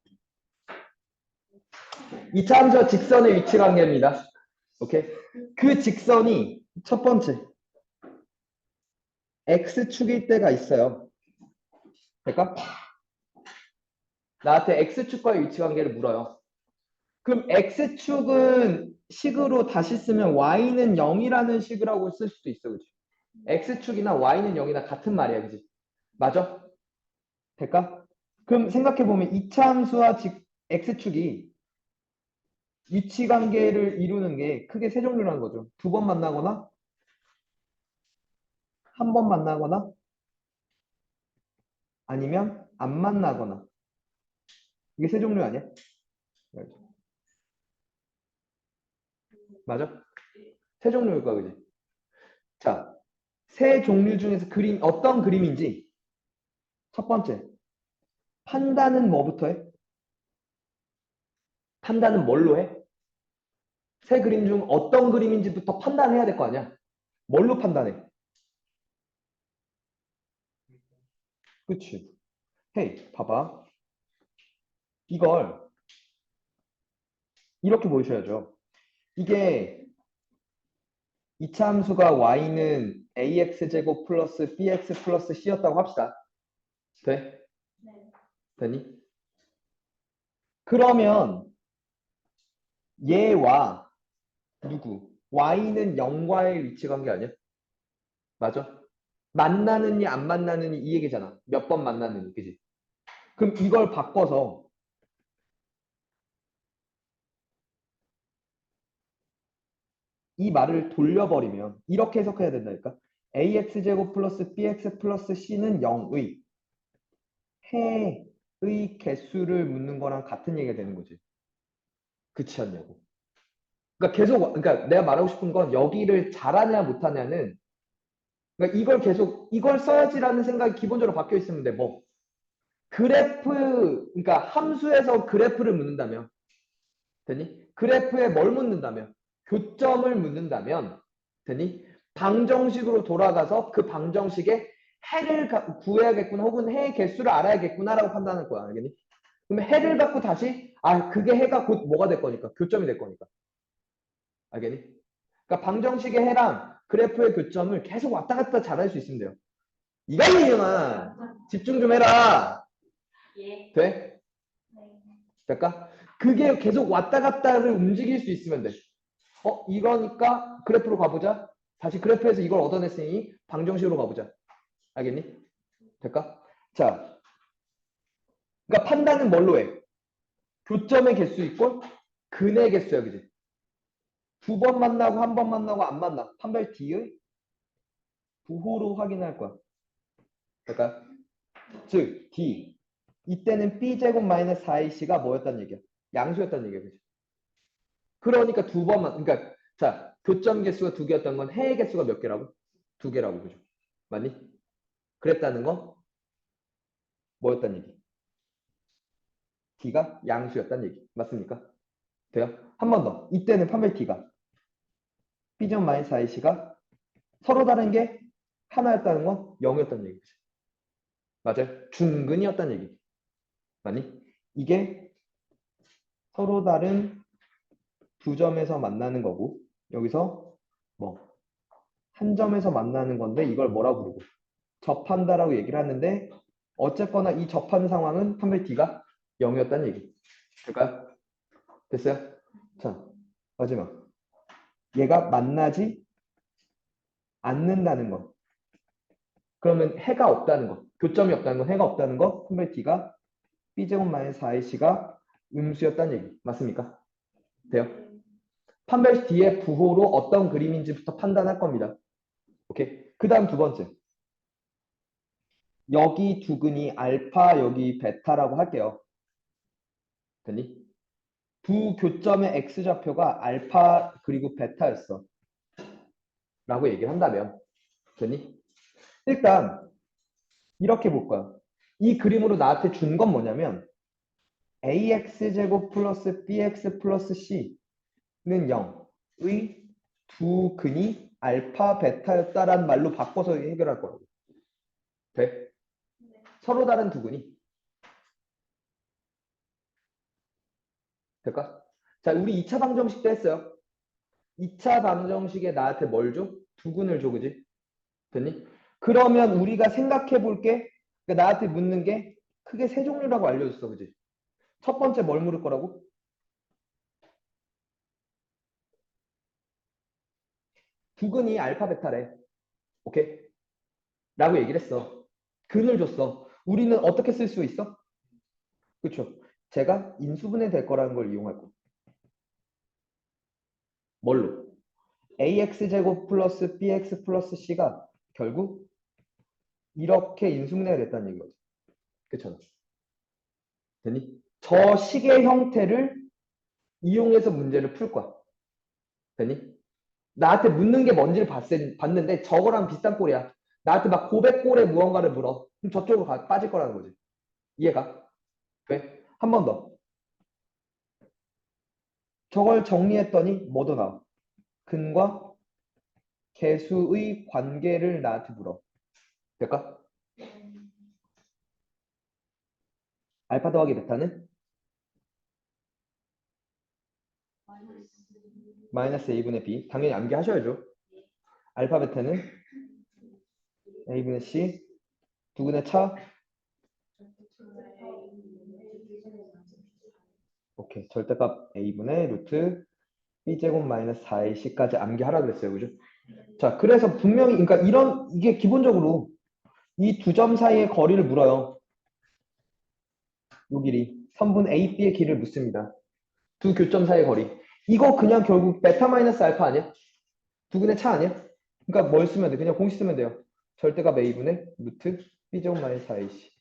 이차 함수와 직선의 위치 관계입니다. 오케이? 그 직선이 첫 번째 x축일 때가 있어요. 그러니까 나한테 x축과의 위치 관계를 물어요. 그럼 x축은 식으로 다시 쓰면 y는 0이라는 식이라고 쓸 수도 있어. 그치? x축이나 y는 0이나 같은 말이야. 그지? 맞아? 될까? 그럼 생각해보면 이차 함수와 x축이 위치 관계를 이루는 게 크게 세 종류라는 거죠. 두 번 만나거나 한 번 만나거나 아니면 안 만나거나. 이게 세 종류 아니야? 맞아? 세 종류일 거야, 그지? 자, 세 종류 중에서 그림 어떤 그림인지 첫 번째 판단은 뭐부터 해? 판단은 뭘로 해? 세 그림 중 어떤 그림인지부터 판단해야 될 거 아니야? 뭘로 판단해? 그치? 헤이, 봐봐. 이걸 이렇게 보셔야죠. 이게 이차 함수가 y는 ax제곱 플러스 bx 플러스 c였다고 합시다. 돼? 네. 되니? 그러면 얘와 누구? y는 0과의 위치 관계 아니야? 맞아? 만나느니 안 만나느니 이 얘기잖아. 몇 번 만나느니, 그지? 그럼 이걸 바꿔서 이 말을 돌려버리면 이렇게 해석해야 된다니까. ax제곱 플러스 bx 플러스 c는 0의 해의 개수를 묻는 거랑 같은 얘기가 되는 거지. 그렇지 않냐고. 그러니까 계속 그러니까 내가 말하고 싶은 건 여기를 잘하냐 못하냐는 그러니까 이걸 계속 이걸 써야지라는 생각이 기본적으로 박혀 있으면 돼. 뭐 그래프 그러니까 함수에서 그래프를 묻는다면 되니? 그래프에 뭘 묻는다면 교점을 묻는다면 되니? 방정식으로 돌아가서 그 방정식의 해를 구해야겠구나 혹은 해의 개수를 알아야겠구나라고 판단할 거야. 알겠니? 그럼 해를 갖고 다시 그게 해가 곧 뭐가 될 거니까 교점이 될 거니까. 알겠니? 그러니까 방정식의 해랑 그래프의 교점을 계속 왔다 갔다 잘할 수 있으면 돼요. 이강인이만 집중 좀 해라. 예. 돼? 네. 될까? 그게 계속 왔다 갔다를 움직일 수 있으면 돼. 이거니까 그래프로 가보자. 다시 그래프에서 이걸 얻어냈으니 방정식으로 가보자. 알겠니? 될까? 자, 그러니까 판단은 뭘로 해? 교점의 개수 있고 근의 개수야, 그지? 두 번 만나고 한 번 만나고 안 만나. 판별 D의 부호로 확인할 거야. 그러니까 즉 D 이때는 B제곱 마이너스 4AC가 뭐였단 얘기야? 양수였단 얘기야, 그지? 그러니까 두 번만 그러니까 자 교점 개수가 두 개였던 건 해의 개수가 몇 개라고? 두 개라고, 그죠? 맞니? 그랬다는 건 뭐였단 얘기? D가 양수였단 얘기. 맞습니까? 돼요? 한 번 더. 이때는 판별 D가 B점 마이너스 IC가 서로 다른 게 하나였다는 건 0이었단 얘기지. 맞아요? 중근이었단 얘기. 맞니? 이게 서로 다른 두 점에서 만나는 거고 여기서 뭐 한 점에서 만나는 건데 이걸 뭐라 부르고 접한다라고 얘기를 하는데 어쨌거나 이 접하는 상황은 판별 D가 0이었다는 얘기. 될까요? 됐어요? 자, 마지막. 얘가 만나지 않는다는 거. 그러면 해가 없다는 거. 교점이 없다는 건 해가 없다는 거. 판별 D가 B제곱 마이너스 4AC가 음수였다는 얘기. 맞습니까? 돼요? 판별 D의 부호로 어떤 그림인지부터 판단할 겁니다. 오케이? 그 다음 두 번째. 여기 두 근이 알파, 여기 베타라고 할게요. 됐니? 두 교점의 X좌표가 알파 그리고 베타였어. 라고 얘기를 한다면. 됐니? 일단 이렇게 볼 거야. 이 그림으로 나한테 준 건 뭐냐면 AX제곱 플러스 BX 플러스 C 0의 두 근이 알파, 베타였다라는 말로 바꿔서 해결할 거라고. 돼? 네. 서로 다른 두 근이. 될까? 자, 우리 2차 방정식 때 했어요. 2차 방정식에 나한테 뭘 줘? 두 근을 줘, 그지? 됐니? 그러면 우리가 생각해 볼게. 그러니까 나한테 묻는 게 크게 세 종류라고 알려줬어, 그지? 첫 번째 뭘 물을 거라고? 두 근이 알파, 베타래. 오케이? 라고 얘기를 했어. 근을 줬어. 우리는 어떻게 쓸 수 있어? 그렇죠? 제가 인수분해 될 거라는 걸 이용할 거. 뭘로? ax제곱 플러스 bx 플러스 c가 결국 이렇게 인수분해가 됐다는 얘기거든. 그렇죠? 되니? 저 식의 형태를 이용해서 문제를 풀 거야. 되니? 나한테 묻는 게 뭔지를 봤는데 저거랑 비슷한 꼴이야. 나한테 막 고백꼴에 무언가를 물어. 그럼 저쪽으로 빠질 거라는 거지. 이해가? 왜? 한 번 더. 저걸 정리했더니 뭐도 나와. 근과 개수의 관계를 나한테 물어. 될까? 알파 더하기 베타는 마이너스 a분의 b. 당연히 암기하셔야죠. 알파 베타는 a분의 c. 두근의 차. 오케이. 절대값 a분의 루트 b제곱 마이너스 4ac까지 암기하라 그랬어요. 그죠? 자, 그래서 분명히 그러니까 이게 기본적으로 이 두 점 사이의 거리를 물어요. 요 길이. 선분 A, B의 길을 묻습니다. 두 교점 사이의 거리. 이거 그냥 결국 베타 마이너스 알파 아니야? 두근의 차 아니야? 그러니까 뭘 쓰면 돼? 그냥 공식 쓰면 돼요. 절대값 a분의 루트 b제곱 마이너스 4ac.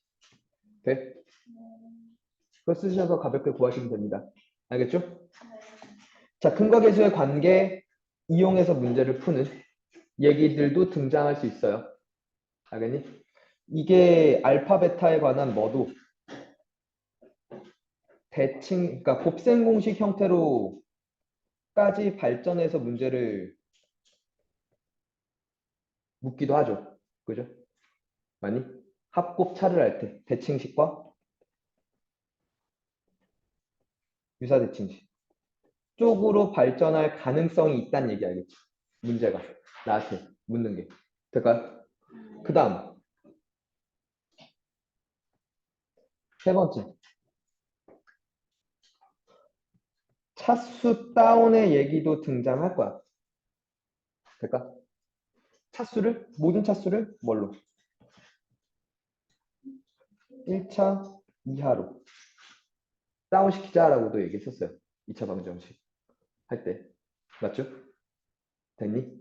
돼? 그거 쓰셔서 가볍게 구하시면 됩니다. 알겠죠? 자, 근과 계수의 관계 이용해서 문제를 푸는 얘기들도 등장할 수 있어요. 알겠니? 이게 알파 베타에 관한 뭐도 대칭, 그러니까 곱셈 공식 형태로까지 발전해서 문제를 묻기도 하죠. 그죠? 많이? 합곱차를 할 때 대칭식과 유사대칭식 쪽으로 발전할 가능성이 있다는 얘기 알겠지? 문제가 나한테 묻는 게 될까요? 그 다음 세 번째 차수 다운의 얘기도 등장할 거야. 될까? 차수를 모든 차수를 뭘로? 1차 이하로 다운시키자라고도 얘기했었어요. 2차 방정식 할 때. 맞죠? 됐니?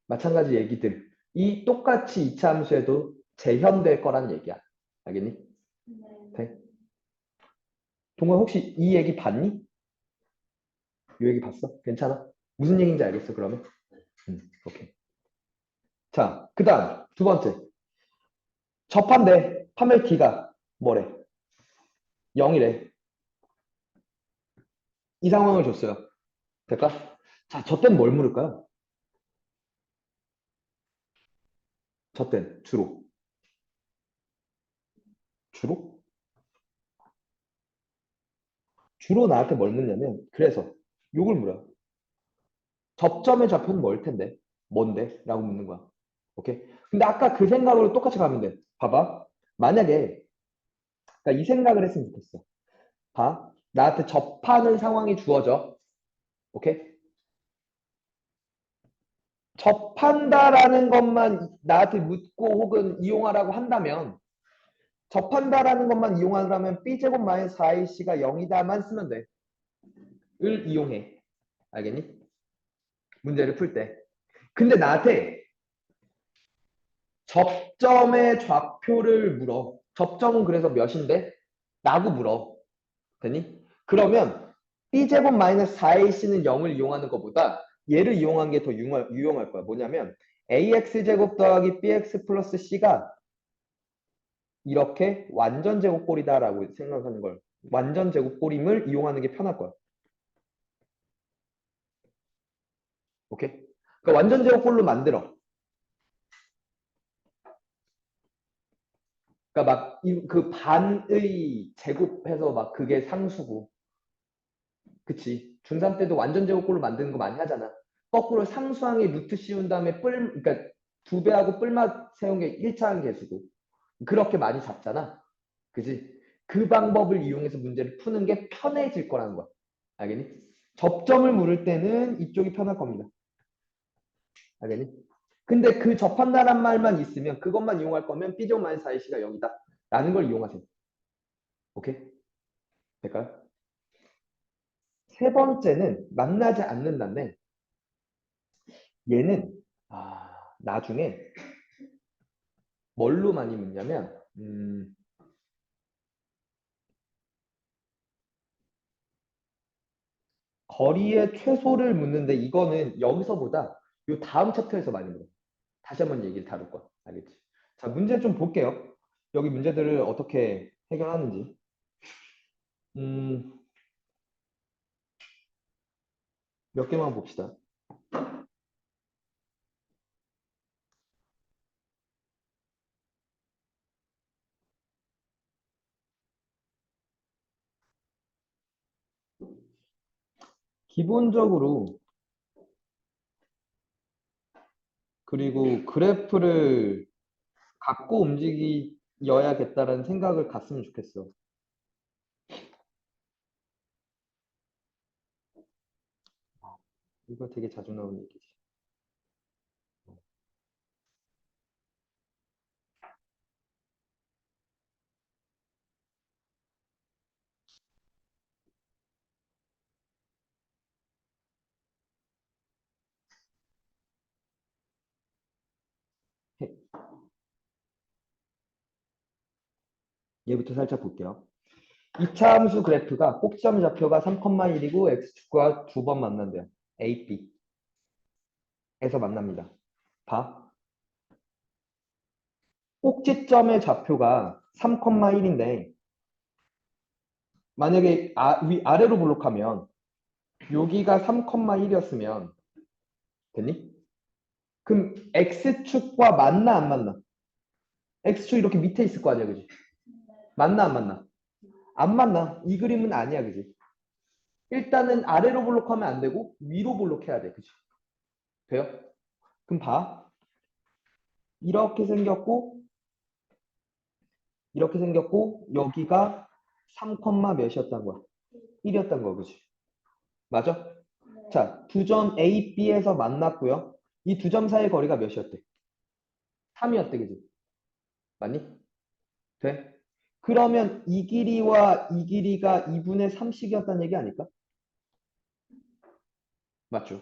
마찬가지 얘기들. 이 똑같이 2차 함수에도 재현될 거란 얘기야. 알겠니? 돼? 동원 혹시 이 얘기 봤니? 이 얘기 봤어? 괜찮아? 무슨 얘기인지 알겠어, 그러면? 오케이. 자, 그 다음 두 번째. 접한대. 파멸 D가 뭐래? 0이래. 이 상황을 줬어요. 될까? 자, 저 땐 뭘 물을까요? 저 땐 주로. 주로? 주로 나한테 뭘 묻냐면 그래서 요걸 물어요. 접점의 좌표는 뭘 텐데? 뭔데? 라고 묻는 거야. 오케이? 근데 아까 그 생각으로 똑같이 가면 돼. 봐봐. 만약에 그러니까 이 생각을 했으면 좋겠어. 봐. 나한테 접하는 상황이 주어져. 오케이? 접한다라는 것만 나한테 묻고 혹은 이용하라고 한다면 접한다라는 것만 이용하라면 b제곱 마이너스 4ac가 0이다만 쓰면 돼. 을 이용해. 알겠니? 문제를 풀 때. 근데 나한테 접점의 좌표를 물어. 접점은 그래서 몇인데? 라고 물어. 되니? 그러면 b제곱 마이너스 4ac는 0을 이용하는 것보다 얘를 이용한 게 더 유용할 거야. 뭐냐면 ax제곱 더하기 bx 플러스 c가 이렇게 완전 제곱꼴이다라고 생각하는 걸 완전 제곱꼴임을 이용하는 게 편할 거야. 오케이? 그러니까 완전 제곱꼴로 만들어. 그러니까 막 그 반의 제곱해서 막 그게 상수고. 그치? 중3 때도 완전 제곱꼴로 만드는 거 많이 하잖아. 거꾸로 상수항에 루트 씌운 다음에 그러니까 2배하고 뿔맛 세운 게 1차항 계수고. 그렇게 많이 잡잖아. 그지? 그 방법을 이용해서 문제를 푸는 게 편해질 거라는 거야. 알겠니? 접점을 물을 때는 이쪽이 편할 겁니다. 알겠니? 근데 그 접한다란 말만 있으면 그것만 이용할 거면 B제곱 마이너스 4AC가 0이다. 라는 걸 이용하세요. 오케이? 될까요? 세 번째는 만나지 않는다인데 얘는 나중에 뭘로 많이 묻냐면 거리의 최소를 묻는데 이거는 여기서보다 요 다음 챕터에서 많이 물어. 다시 한번 얘기를 다룰 거야. 알겠지? 자, 문제 좀 볼게요. 여기 문제들을 어떻게 해결하는지. 몇 개만 봅시다. 기본적으로 그리고 그래프를 갖고 움직여야겠다라는 생각을 갖으면 좋겠어. 이거 되게 자주 나오는 얘기지. 얘부터 살짝 볼게요. 2차 함수 그래프가 꼭지점 좌표가 3,1이고 x축과 두 번 만난대요. A, B에서 만납니다. 봐. 꼭지점의 좌표가 3,1인데 만약에 아래로 블록하면 여기가 3,1이었으면 됐니? 그럼 x축과 만나 안 만나? x축 이렇게 밑에 있을 거 아니야, 그지? 만나 안 만나? 안 만나. 이 그림은 아니야, 그지? 일단은 아래로 블록하면 안 되고 위로 블록해야 돼, 그지? 돼요? 그럼 봐. 이렇게 생겼고 이렇게 생겼고 여기가 3, 몇이었던 거야? 1이었던 거, 그지? 맞아? 네. 자, 두 점 A, B에서 만났고요. 이 두 점 사이의 거리가 몇이었대? 3이었대, 그지? 맞니? 돼? 그러면 이 길이와 이 길이가 2분의 3씩이었다는 얘기 아닐까? 맞죠?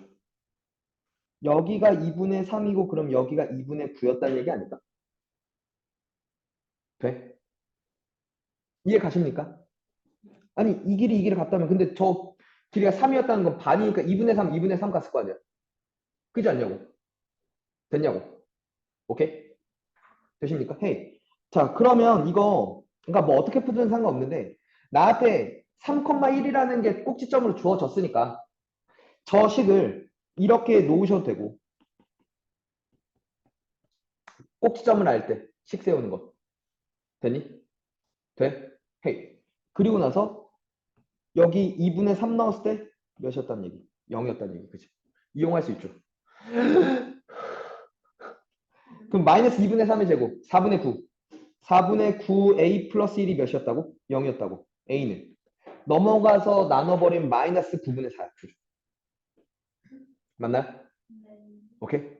여기가 2분의 3이고 그럼 여기가 2분의 9였다는 얘기 아닐까? 돼? 이해 가십니까? 아니 이 길이 이 길이 같다면 근데 저 길이가 3이었다는 건 반이니까 2분의 3, 2분의 3 갔을 거 아니야? 그지 않냐고? 됐냐고? 오케이? 되십니까? 헤이. 자, 그러면 이거, 그러니까 뭐 어떻게 풀든 상관없는데, 나한테 3,1이라는 게 꼭지점으로 주어졌으니까, 저 식을 이렇게 놓으셔도 되고, 꼭지점을 알 때, 식 세우는 거. 되니? 돼? 헤이. 그리고 나서, 여기 2분의 3 넣었을 때, 몇이었단 얘기? 0이었단 얘기. 그치? 이용할 수 있죠. 그럼 마이너스 2분의 3의 제곱, 4분의 9. 4분의 9a 플러스 1이 몇이었다고? 0이었다고. a는. 넘어가서 나눠버린 마이너스 9분의 4. 맞나요? 네. 오케이?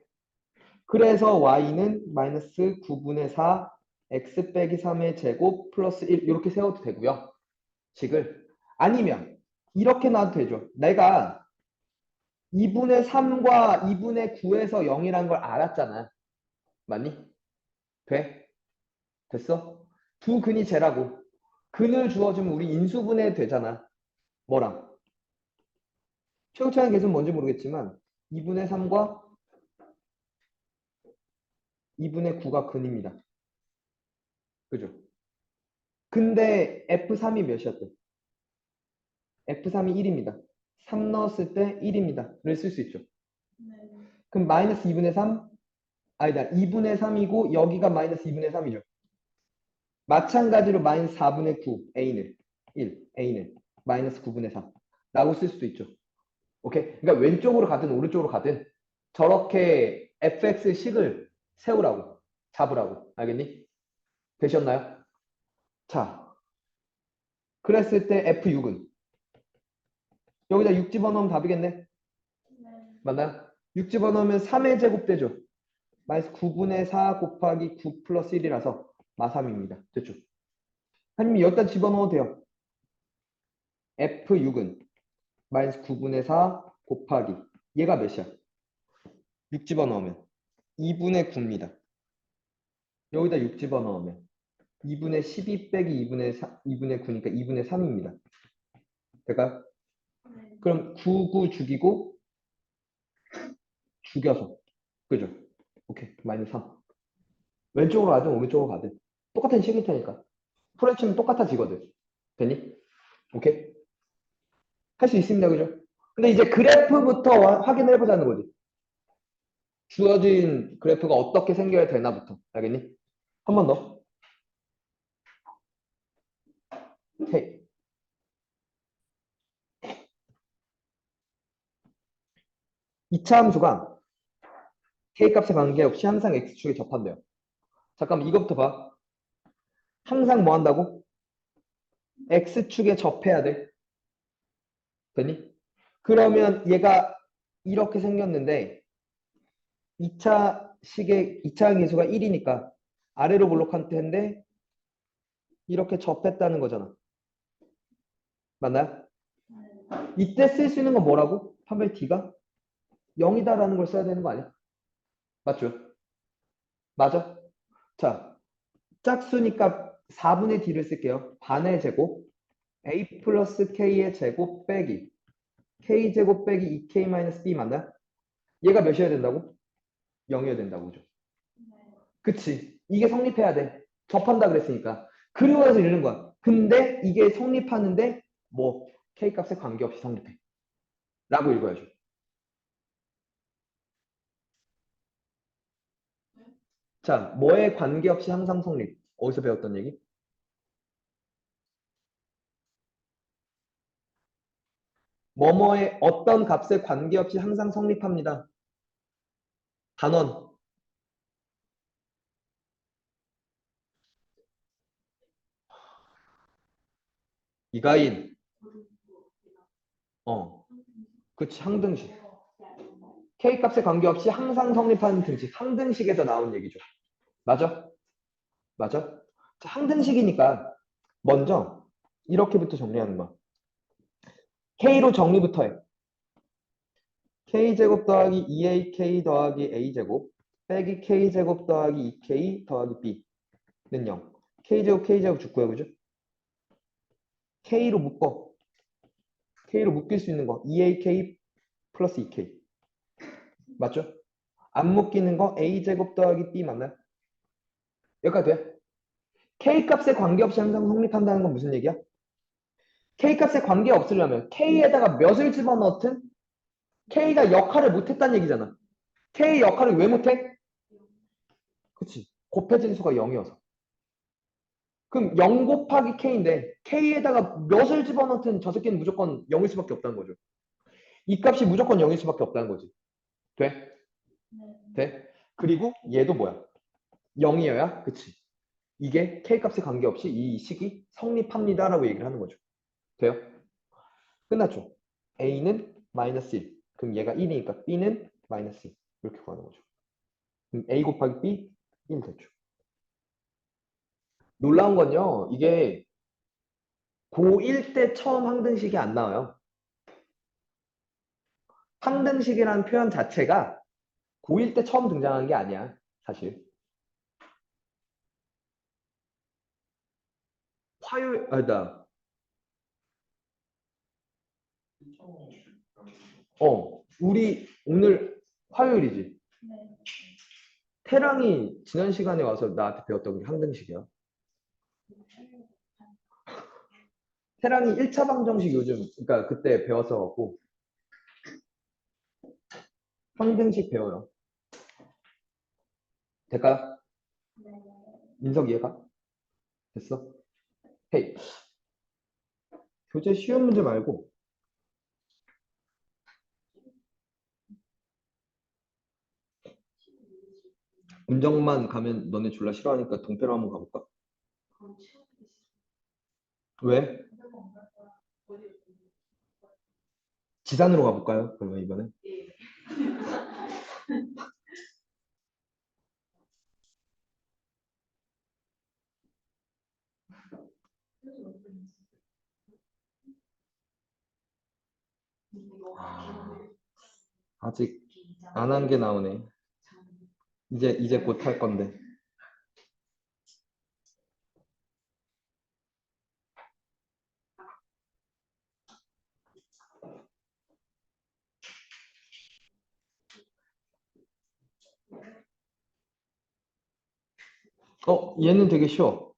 그래서 y는 마이너스 9분의 4 x 빼기 3의 제곱 플러스 1 이렇게 세워도 되고요. 식을. 아니면 이렇게 놔도 되죠. 내가 2분의 3과 2분의 9에서 0이란 걸 알았잖아. 맞니? 돼? 됐어? 두 근이 쟤라고. 근을 주어주면 우리 인수분해 되잖아. 뭐랑? 최고차는 계속 뭔지 모르겠지만 2분의 3과 2분의 9가 근입니다. 그죠? 근데 F3이 몇이었대? F3이 1입니다. 3 넣었을 때 1입니다. 를 쓸 수 있죠. 네. 그럼 마이너스 2분의 3? 아니다. 2분의 3이고 여기가 마이너스 2분의 3이죠. 마찬가지로 마이너스 4분의 9 A는 1 A는 마이너스 9분의 3 라고 쓸 수도 있죠. 오케이? 그러니까 왼쪽으로 가든 오른쪽으로 가든 저렇게 fx식을 세우라고 잡으라고 알겠니? 되셨나요? 자, 그랬을 때 f6은 여기다 6 집어넣으면 답이겠네? 네. 맞나요? 6 집어넣으면 3의 제곱 되죠. 마이너스 9분의 4 곱하기 9 플러스 1이라서 마3입니다. 됐죠? 아니면 여기다 집어넣어도 돼요. F6은 마이너스 9분의 4 곱하기 얘가 몇이야? 6 집어넣으면 2분의 9입니다. 여기다 6 집어넣으면 2분의 12 빼기 2분의 9니까 2분의 3입니다. 될까요? 네. 그럼 9, 9 죽이고 죽여서 그죠? 오케이 마이너스 3 왼쪽으로 가든 오른쪽으로 가든 똑같은 식일 테니까 프로치면 똑같아지거든. 되니? 오케이? 할 수 있습니다. 그죠? 근데 이제 그래프부터 확인을 해보자는 거지. 주어진 그래프가 어떻게 생겨야 되나부터. 알겠니? 한 번 더. 오케이. 이차 함수가 K값에 관계없이 항상 X축에 접한대요. 잠깐만 이거부터 봐. 항상 뭐 한다고? X축에 접해야 돼. 되니? 그러면 얘가 이렇게 생겼는데 2차 항계수가 1이니까 아래로 볼록한 텐데 이렇게 접했다는 거잖아. 맞나요? 이때 쓸 수 있는 건 뭐라고? 판별 D가 0이다라는 걸 써야 되는 거 아니야? 맞죠? 맞아? 자, 짝수니까 4분의 D를 쓸게요. 반의 제곱 A 플러스 K의 제곱 빼기 K 제곱 빼기 2K 마이너스 B 맞나? 얘가 몇이어야 된다고? 0이어야 된다고 그죠? 그치? 이게 성립해야 돼. 접한다 그랬으니까. 그리고 나서 이러는 거야. 근데 이게 성립하는데 뭐 K값에 관계없이 성립해. 라고 읽어야죠. 자, 뭐에 관계없이 항상 성립. 어디서 배웠던 얘기? 뭐뭐의 어떤 값에 관계없이 항상 성립합니다. 단원. 이가인. 그치, 항등식. K값에 관계없이 항상 성립하는 등식. 항등식에서 나온 얘기죠. 맞아? 맞아? 자, 항등식이니까 먼저 이렇게부터 정리하는 거야. K로 정리부터 해. K제곱 더하기 2AK 더하기 A제곱 빼기 K제곱 더하기 2K 더하기 B는 0. K제곱 죽고요. 그죠? K로 묶어. K로 묶일 수 있는 거 2AK 플러스 2K. 맞죠? 안 묶이는 거 A제곱 더하기 B 맞나요? 여기까지 돼? K값에 관계없이 항상 성립한다는 건 무슨 얘기야? K값에 관계없으려면 K에다가 몇을 집어넣든 K가 역할을 못했다는 얘기잖아. K 역할을 왜 못해? 그치. 곱해진 수가 0이어서. 그럼 0 곱하기 K인데 K에다가 몇을 집어넣든 저 새끼는 무조건 0일 수밖에 없다는 거죠. 이 값이 무조건 0일 수밖에 없다는 거지. 돼? 돼? 그리고 얘도 뭐야? 0이어야? 그치. 이게 K값에 관계없이 이 식이 성립합니다라고 얘기를 하는 거죠. 돼요? 끝났죠? A는 마이너스 1. 그럼 얘가 1이니까 B는 마이너스 1. 이렇게 구하는 거죠. 그럼 A 곱하기 B 1 됐죠. 놀라운 건요. 이게 고1 때 처음 항등식이 안 나와요. 항등식이라는 표현 자체가 고1 때 처음 등장한 게 아니야. 사실. 화요일, 아니다. 우리 오늘 화요일이지. 네. 태랑이 지난 시간에 와서 나한테 배웠던 게 항등식이야. 태랑이 1차 방정식 요즘, 그러니까 그때 배웠어 갖고 항등식 배워요. 될까요? 네. 민석 이해가? 됐어? 헤이. 교재 쉬운 문제 말고 운정만 가면 너네 졸라 싫어하니까 동패로 한번 가볼까? 왜? 지산으로 가볼까요? 그러면 이번에? 아직 안 한 게 나오네. 이제 곧 할 건데. 얘는 되게 쉬워.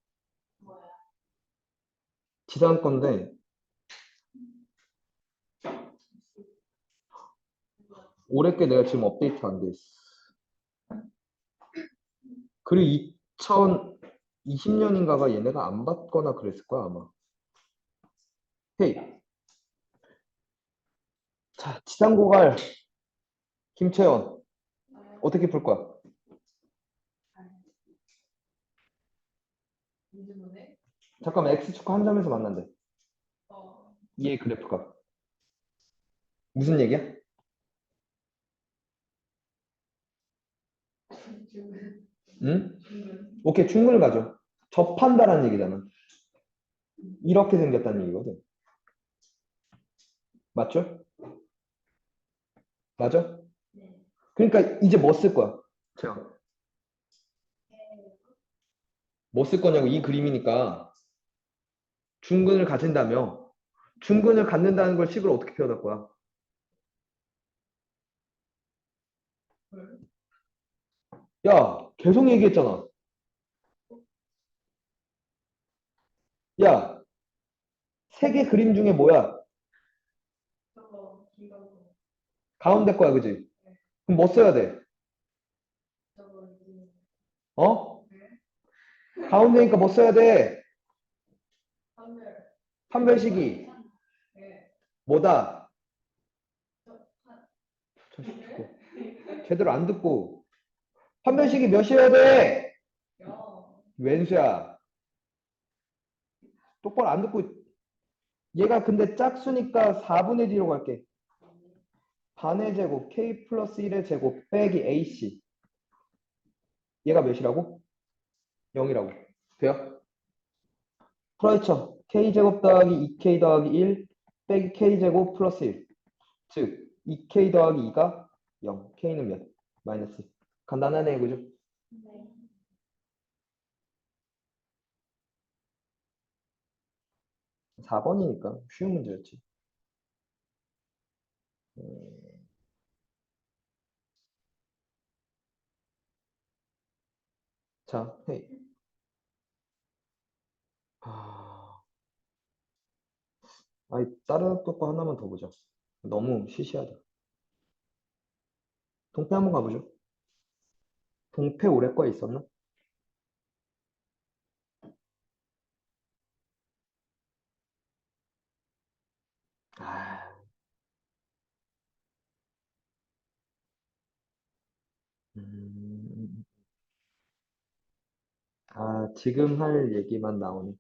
지산 건데 올해 게 내가 지금 업데이트 안 돼 있어. 그리고 2020년인가가 얘네가 안 받거나 그랬을 거야 아마. 헤이. 자, 지상고갈 김채원 어떻게 풀 거야? 잠깐만 X축 한 점에서 만난대. 얘 그래프가 무슨 얘기야? 응? 오케이 충분히 가죠. 접한다라는 얘기잖아. 이렇게 생겼다는 얘기거든. 맞죠? 맞아? 그러니까 이제 뭐 쓸 거야? 제가 뭐 쓸 거냐고 이 그림이니까 중근을 가진다며 중근을 갖는다는 걸 식으로 어떻게 표현할 거야? 야 계속 얘기했잖아. 야 세 개 그림 중에 뭐야? 가운데 거야 그지? 그럼 뭐 써야 돼? 어? 가운데니까 뭐 써야 돼? 판별식이 뭐다? 제대로 안 듣고 판별식이 몇이어야 돼? 왼수야 똑바로 안 듣고 얘가 근데 짝수니까 4분의 D로 갈게. 반의 제곱 K 플러스 1의 제곱 빼기 AC 얘가 몇이라고? 0이라고 돼요? 풀어헤쳐 K제곱 더하기 2K 더하기 1 빼기 K제곱 플러스 1 즉 2K 더하기 2가 0 K는 몇? 마이너스 간단하네 그죠? 4번이니까 쉬운 문제였지. 자, 헤이. 아이, 다른 또 하나만 더 보자. 너무 시시하다. 동패 한번 가보죠. 동패 올해 거에 있었나? 아, 음, 지금 할 얘기만 나오네.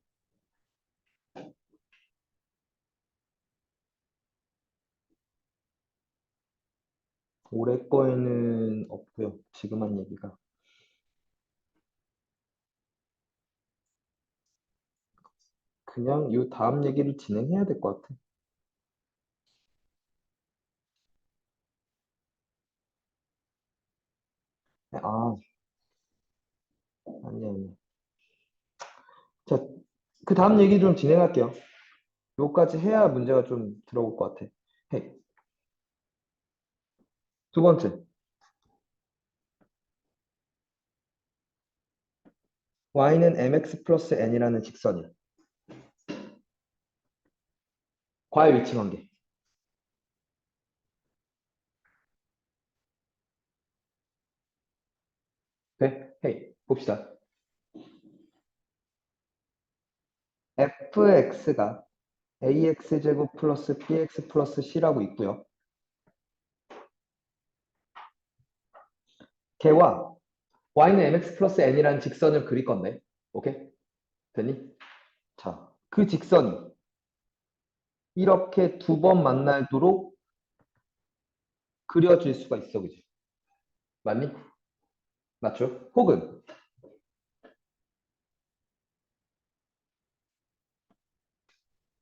올해 거에는 없고요. 지금 한 얘기가. 그냥 이 다음 얘기를 진행해야 될 것 같아. 아, 아니야, 아니야. 자, 그 다음 얘기 좀 진행할게요. 요까지 해야 문제가 좀 들어올 것 같아. 헤이. 두 번째. y는 mx 플러스 n이라는 직선이야. 과의 위치 관계. 돼? 헤이, 봅시다. fx가 ax제곱 플러스 bx 플러스 c라고 있고요. 걔와 y는 mx 플러스 n이라는 직선을 그릴 건데, 오케이? 됐니? 자, 그 직선이 이렇게 두 번 만나도록 그려질 수가 있어, 그지? 맞니? 맞죠? 혹은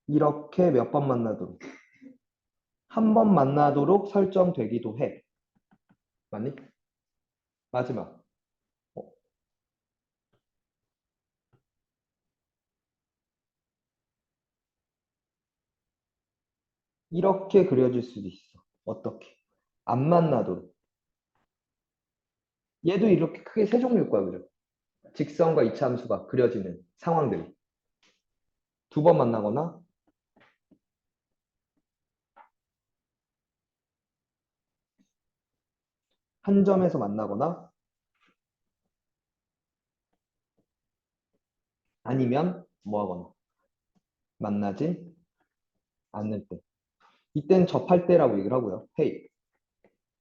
이렇게 몇 번 만나도록 한 번 만나도록 설정되기도 해. 맞니? 마지막. 어, 이렇게 그려질 수도 있어. 어떻게? 안 만나도록. 얘도 이렇게 크게 세 종류일 거야, 그죠? 직선과 이차함수가 그려지는 상황들이. 두 번 만나거나 한 점에서 만나거나 아니면 뭐 하거나 만나지 않을 때. 이때는 접할 때라고 얘기를 하고요. 헤이,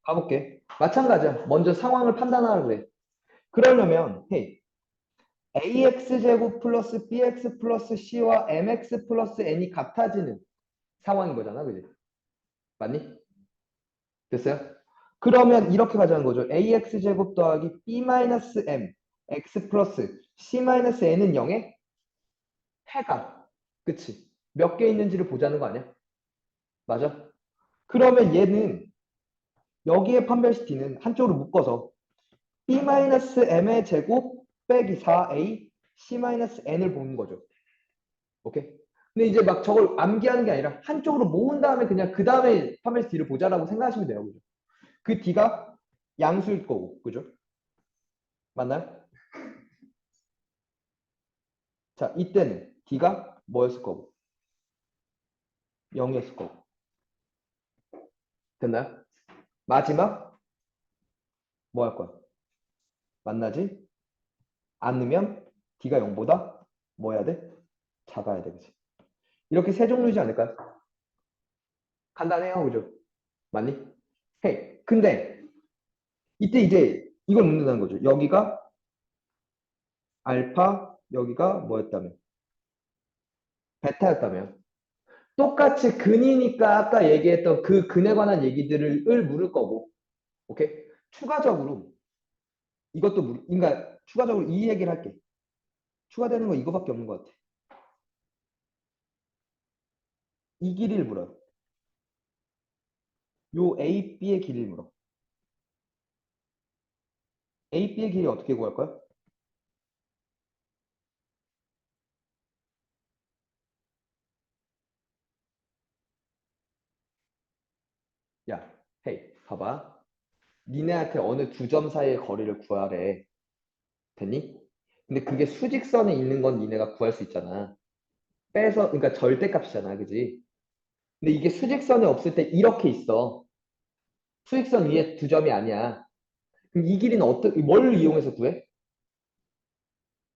가볼게. 마찬가지야. 먼저 상황을 판단하라 그래. 그러려면 헤이, ax제곱 플러스 bx 플러스 c와 mx 플러스 n이 같아지는 상황인 거잖아. 그지? 맞니? 됐어요? 그러면 이렇게 가자는 거죠. ax제곱 더하기 b-m x 플러스 c-n은 0에 해가. 그치? 몇 개 있는지를 보자는 거 아니야? 맞아? 그러면 얘는 여기에 판별시티는 한쪽으로 묶어서 b-m의 제곱 빼기 4a c-n을 보는 거죠. 오케이? 근데 이제 막 저걸 암기하는 게 아니라 한쪽으로 모은 다음에 그냥 그 다음에 판별시티를 보자라고 생각하시면 돼요. 그죠? 그 d가 양수일 거고. 그죠? 맞나요? 자, 이때는 d가 뭐였을 거고? 0이었을 거고. 됐나요? 마지막 뭐 할 거야? 만나지 않으면 d가 0보다 뭐 해야 돼? 작아야 돼. 그치? 이렇게 세 종류지 않을까요? 간단해요. 그죠? 맞니? 헤이. 근데 이때 이제 이걸 묻는다는 거죠. 여기가 알파, 여기가 뭐였다면? 베타였다면. 똑같이 근이니까 아까 얘기했던 그 근에 관한 얘기들을 물을 거고. 오케이? 추가적으로 이것도 그러니까 추가적으로 이 얘기를 할게. 추가되는 거 이거밖에 없는 것 같아. 이 길이를 물어요. 요 A, B의 길이를 물어. A, B의 길이 어떻게 구할까요? 야, 헤이, 봐봐. 니네한테 어느 두 점 사이의 거리를 구하래. 됐니? 근데 그게 수직선에 있는 건 니네가 구할 수 있잖아. 빼서, 그러니까 절대값이잖아. 그지? 근데 이게 수직선에 없을 때 이렇게 있어. 수직선 위에 두 점이 아니야. 그럼 이 길이는 뭘 이용해서 구해?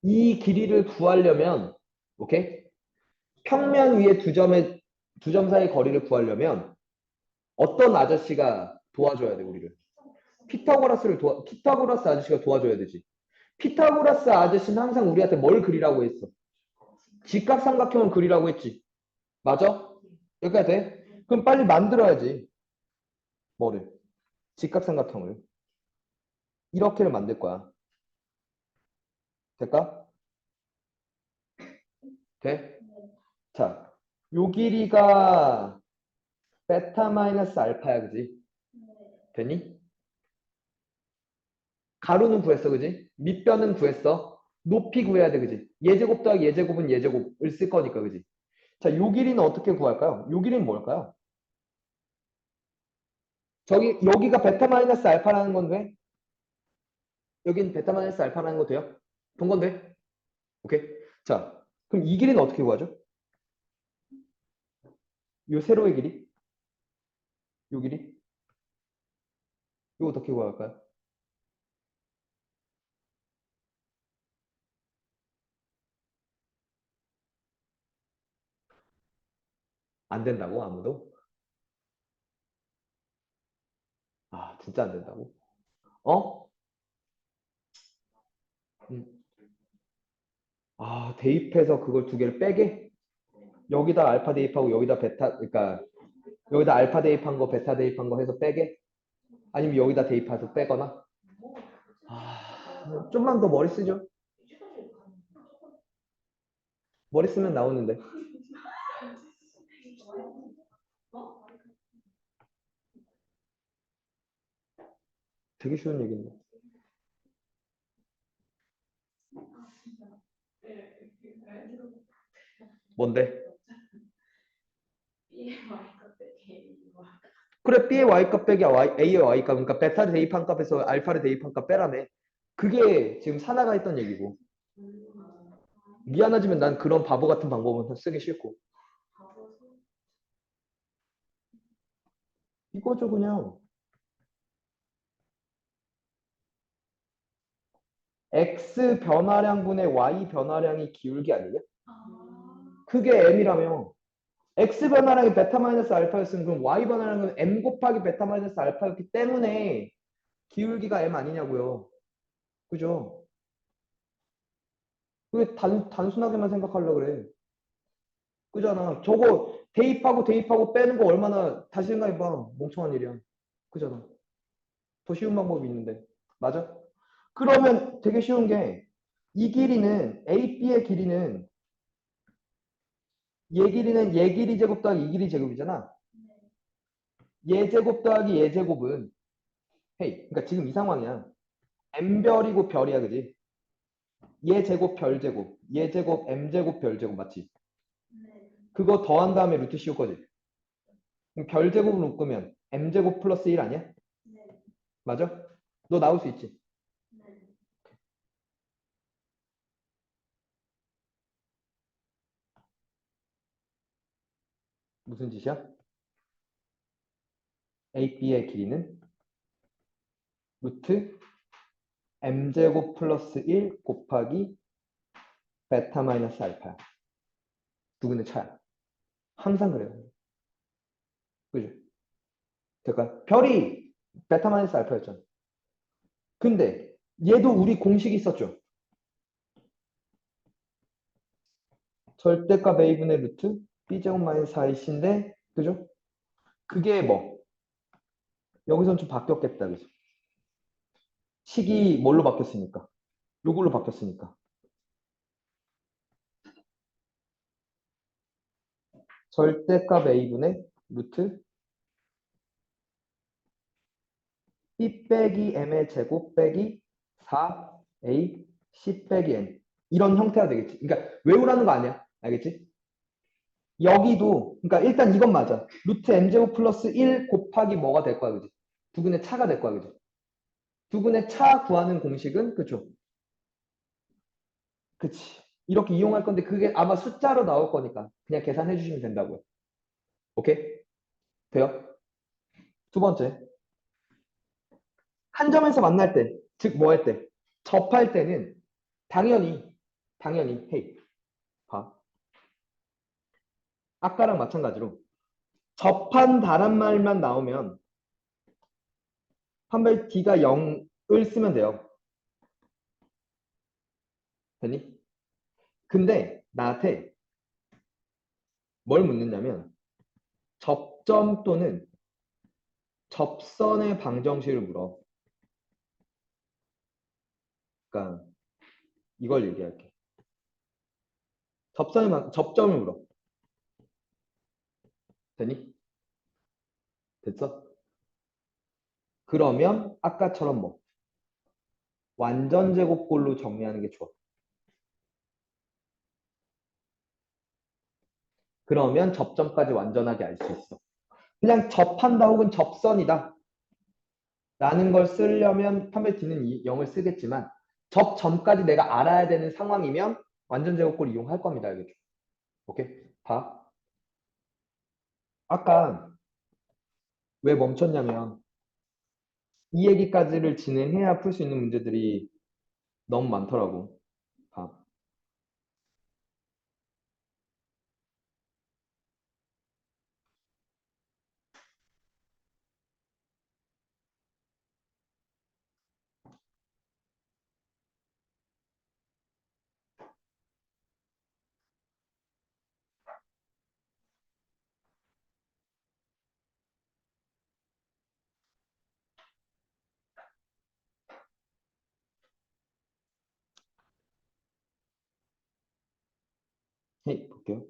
이 길이를 구하려면, 오케이? 평면 위에 두 점 사이 거리를 구하려면 어떤 아저씨가 도와줘야 돼, 우리를? 피타고라스 아저씨가 도와줘야 되지. 피타고라스 아저씨는 항상 우리한테 뭘 그리라고 했어? 직각삼각형을 그리라고 했지. 맞아? 여기까지 돼? 그럼 빨리 만들어야지. 뭐를? 직각삼각형을. 이렇게를 만들 거야. 될까? 돼? 자, 요 길이가 베타 마이너스 알파야, 그지? 되니? 가로는 구했어, 그지? 밑변은 구했어. 높이 구해야 돼, 그지? 예제곱 더하기 예제곱은 예제곱을 쓸 거니까, 그지? 자, 요 길이는 어떻게 구할까요? 요 길이는 뭘까요? 여기가 베타 마이너스 알파라는 건데, 여긴 베타 마이너스 알파라는 거 돼요? 본 건데? 오케이? 자, 그럼 이 길이는 어떻게 구하죠? 요 세로의 길이? 요 길이? 이거 어떻게 구할까요? 안 된다고 아무도? 아 진짜 안 된다고? 어? 음. 아 대입해서 그걸 두 개를 빼게? 여기다 알파 대입하고 여기다 베타 그러니까 여기다 알파 대입한 거 베타 대입한 거 해서 빼게? 아니면 여기다 대입해서 빼거나? 아 좀만 더 머리 쓰죠. 머리 쓰면 나오는데. 되게 쉬운 얘기인데. 뭔데? 그래 B의 Y값 빼기 A의 Y값 그러니까 베타를 대입한 값에서 알파를 대입한 값 빼라네. 그게 지금 사나가 했던 얘기고. 미안하지만 난 그런 바보 같은 방법은 쓰기 싫고. 이거죠 그냥. X 변화량분의 Y 변화량이 기울기 아니냐? 그게 M이라며. X 변화량이 베타 마이너스 알파였으면 그럼 Y 변화량은 M 곱하기 베타 마이너스 알파였기 때문에 기울기가 M 아니냐고요. 그죠? 왜 단순하게만 생각하려고 그래. 그잖아. 저거 대입하고 빼는 거 얼마나 다시 생각해봐. 멍청한 일이야. 그잖아. 더 쉬운 방법이 있는데. 맞아? 그러면 되게 쉬운 게 이 길이는 A, B의 길이는 얘 길이는 얘 길이 제곱 더하기 이 길이 제곱이잖아. 얘 제곱 더하기 얘 제곱은 헤이 그러니까 지금 이 상황이야. M별이고 별이야 그지? 얘 제곱 별 제곱 얘 제곱 M 제곱 별 제곱 맞지? 그거 더한 다음에 루트 씌울 거지? 그럼 별 제곱을 묶으면 M 제곱 플러스 1 아니야? 맞아? 너 나올 수 있지? 무슨 짓이야? AB의 길이는 루트 M제곱 플러스 1 곱하기 베타 마이너스 알파야. 누구는 차야. 항상 그래요. 그죠? 그러니까 별이 베타 마이너스 알파였잖아. 근데 얘도 우리 공식이 있었죠. 절대값 A분의 루트 B제곱 마이너스 4AC인데 그죠? 그게 뭐 여기선 좀 바뀌었겠다. 그죠? 식이 뭘로 바뀌었으니까? 요걸로 바뀌었으니까. 절대값 A분의 루트 B 빼기 M의 제곱 빼기 4A C 빼기 N 이런 형태가 되겠지. 그러니까 외우라는 거 아니야. 알겠지? 여기도 그러니까 일단 이건 맞아. 루트 M제곱 플러스 1 곱하기 뭐가 될 거야. 그지? 두근의 차가 될 거야. 그지? 두근의 차 구하는 공식은 그죠? 그치. 이렇게 이용할 건데 그게 아마 숫자로 나올 거니까 그냥 계산해 주시면 된다고요. 오케이? 돼요? 두 번째. 한 점에서 만날 때, 즉 뭐 할 때? 접할 때는 당연히 헤이 봐. 아까랑 마찬가지로 접한다란 말만 나오면 판별 D가 0을 쓰면 돼요. 됐니? 근데 나한테 뭘 묻느냐면 접점 또는 접선의 방정식을 물어. 그러니까 이걸 얘기할게. 접점을 물어. 됐니? 됐어? 그러면 아까처럼 뭐 완전 제곱꼴로 정리하는 게 좋아. 그러면 접점까지 완전하게 알 수 있어. 그냥 접한다 혹은 접선이다 라는 걸 쓰려면 판별 D는 0을 쓰겠지만 접점까지 내가 알아야 되는 상황이면 완전 제곱꼴 이용할 겁니다. 알겠죠? 오케이? 봐. 아까 왜 멈췄냐면 이 얘기까지를 진행해야 풀 수 있는 문제들이 너무 많더라고. 봐. 아, 볼게요.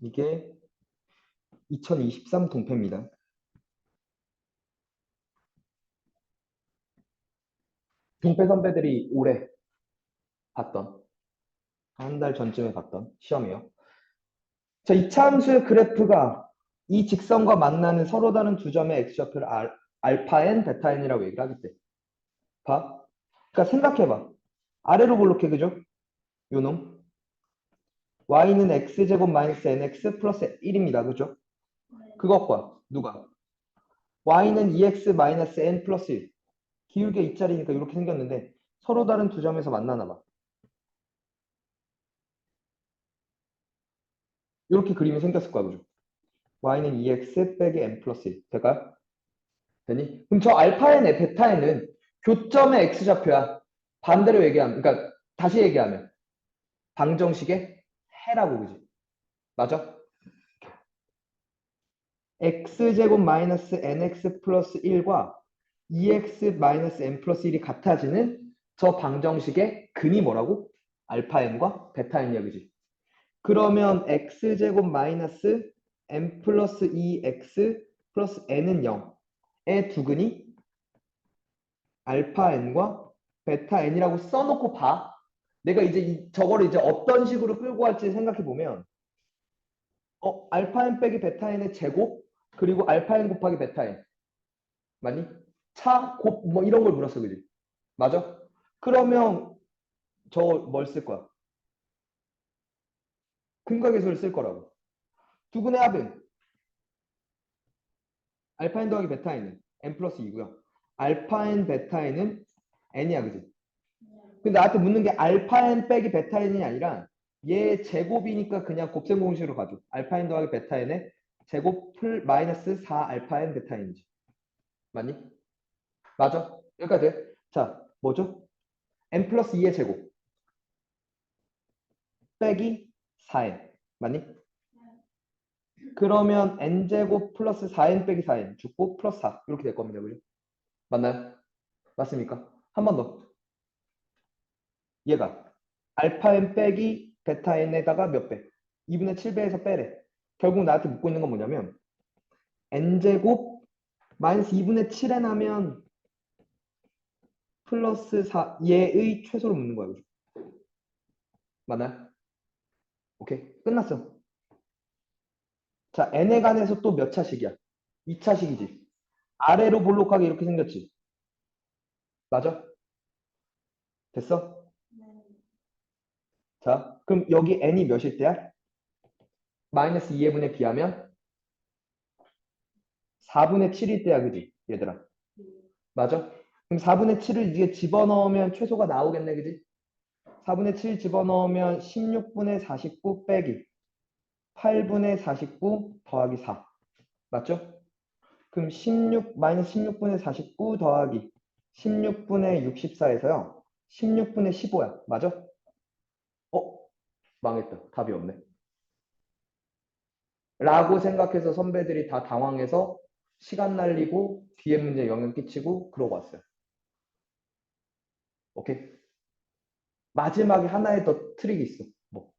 이게 2023 동패입니다. 동패 선배들이 올해 봤던, 한 달 전쯤에 봤던 시험이에요. 자, 이차함수의 그래프가 이 직선과 만나는 서로 다른 두 점의 x좌표를 알파 n, 베타 n이라고 얘기를 하겠대. 봐. 그러니까 생각해봐. 아래로 볼록해, 그죠? 요놈. y는 x제곱 마이너스 nx 플러스 1입니다. 그죠? 네. 그것과 누가? y는 2x 마이너스 n 플러스 1. 기울기 이 자리니까 이렇게 생겼는데 서로 다른 두 점에서 만나나 봐. 이렇게 그림이 생겼을 거야, 그죠? y는 2x 빼기 n 플러스 1. 될까요? 되니? 그럼 저 알파 n, 베타 n은 교점의 x좌표야. 반대로 얘기하면, 그러니까 다시 얘기하면 방정식의 해라고, 그지? 맞아? x제곱 마이너스 nx 플러스 1과 2x 마이너스 n 플러스 1이 같아지는 저 방정식의 근이 뭐라고? 알파 n과 베타 n이야, 그지? 그러면 x제곱 마이너스 n 플러스 2x 플러스 n은 0의 두근이 알파 n과 베타 n이라고 써놓고 봐. 내가 이제 저거를 이제 어떤 식으로 끌고 갈지 생각해 보면 알파 n 빼기 베타 n의 제곱 그리고 알파 n 곱하기 베타 n 맞니? 차, 곱, 뭐 이런 걸 물었어, 그지? 맞아? 그러면 저 뭘 쓸 거야? 근각계수를 쓸 거라고. 두근의 합은 알파 n 더하기 베타 n은 n 플러스 2고요. 알파 n 베타 n은 n이야, 그지? 근데 나한테 묻는 게 알파 n 빼기 베타 n이 아니라 얘 제곱이니까 그냥 곱셈 공식으로 가죠. 알파 n 더하기 베타 n의 제곱 풀 마이너스 4 알파 n 베타 n이지. 맞니? 맞아? 여기까지 돼? 자, 뭐죠? n 플러스 2의 제곱 빼기 4n. 맞니? 그러면 n제곱 플러스 4n 빼기 4n 죽고 플러스 4 이렇게 될 겁니다. 그죠? 맞나요? 맞습니까? 한 번 더. 얘가 알파 n 빼기 베타 n에다가 몇 배? 2분의 7배에서 빼래. 결국 나한테 묻고 있는 건 뭐냐면 n제곱 마이너스 2분의 7n 하면 플러스 4 얘의 최소를 묻는 거야. 그죠? 맞나요? 오케이. 끝났어. 자, n에 관해서 또 몇 차식이야? 2차식이지. 아래로 볼록하게 이렇게 생겼지. 맞아? 됐어? 네. 자, 그럼 여기 n이 몇일 때야? 마이너스 2의 분에 비하면 4분의 7일 때야, 그지? 얘들아. 맞아? 그럼 4분의 7을 이제 집어넣으면 최소가 나오겠네, 그지? 4분의 7 집어넣으면 16분의 49 빼기 8분의 49 더하기 4. 맞죠? 그럼 16, 마이너스 16분의 49 더하기 16분의 64에서요. 16분의 15야. 맞아? 어? 망했다. 답이 없네. 라고 생각해서 선배들이 다 당황해서 시간 날리고 뒤에 문제 영향 끼치고 그러고 왔어요. 오케이? 마지막에 하나의 더 트릭이 있어. 뭐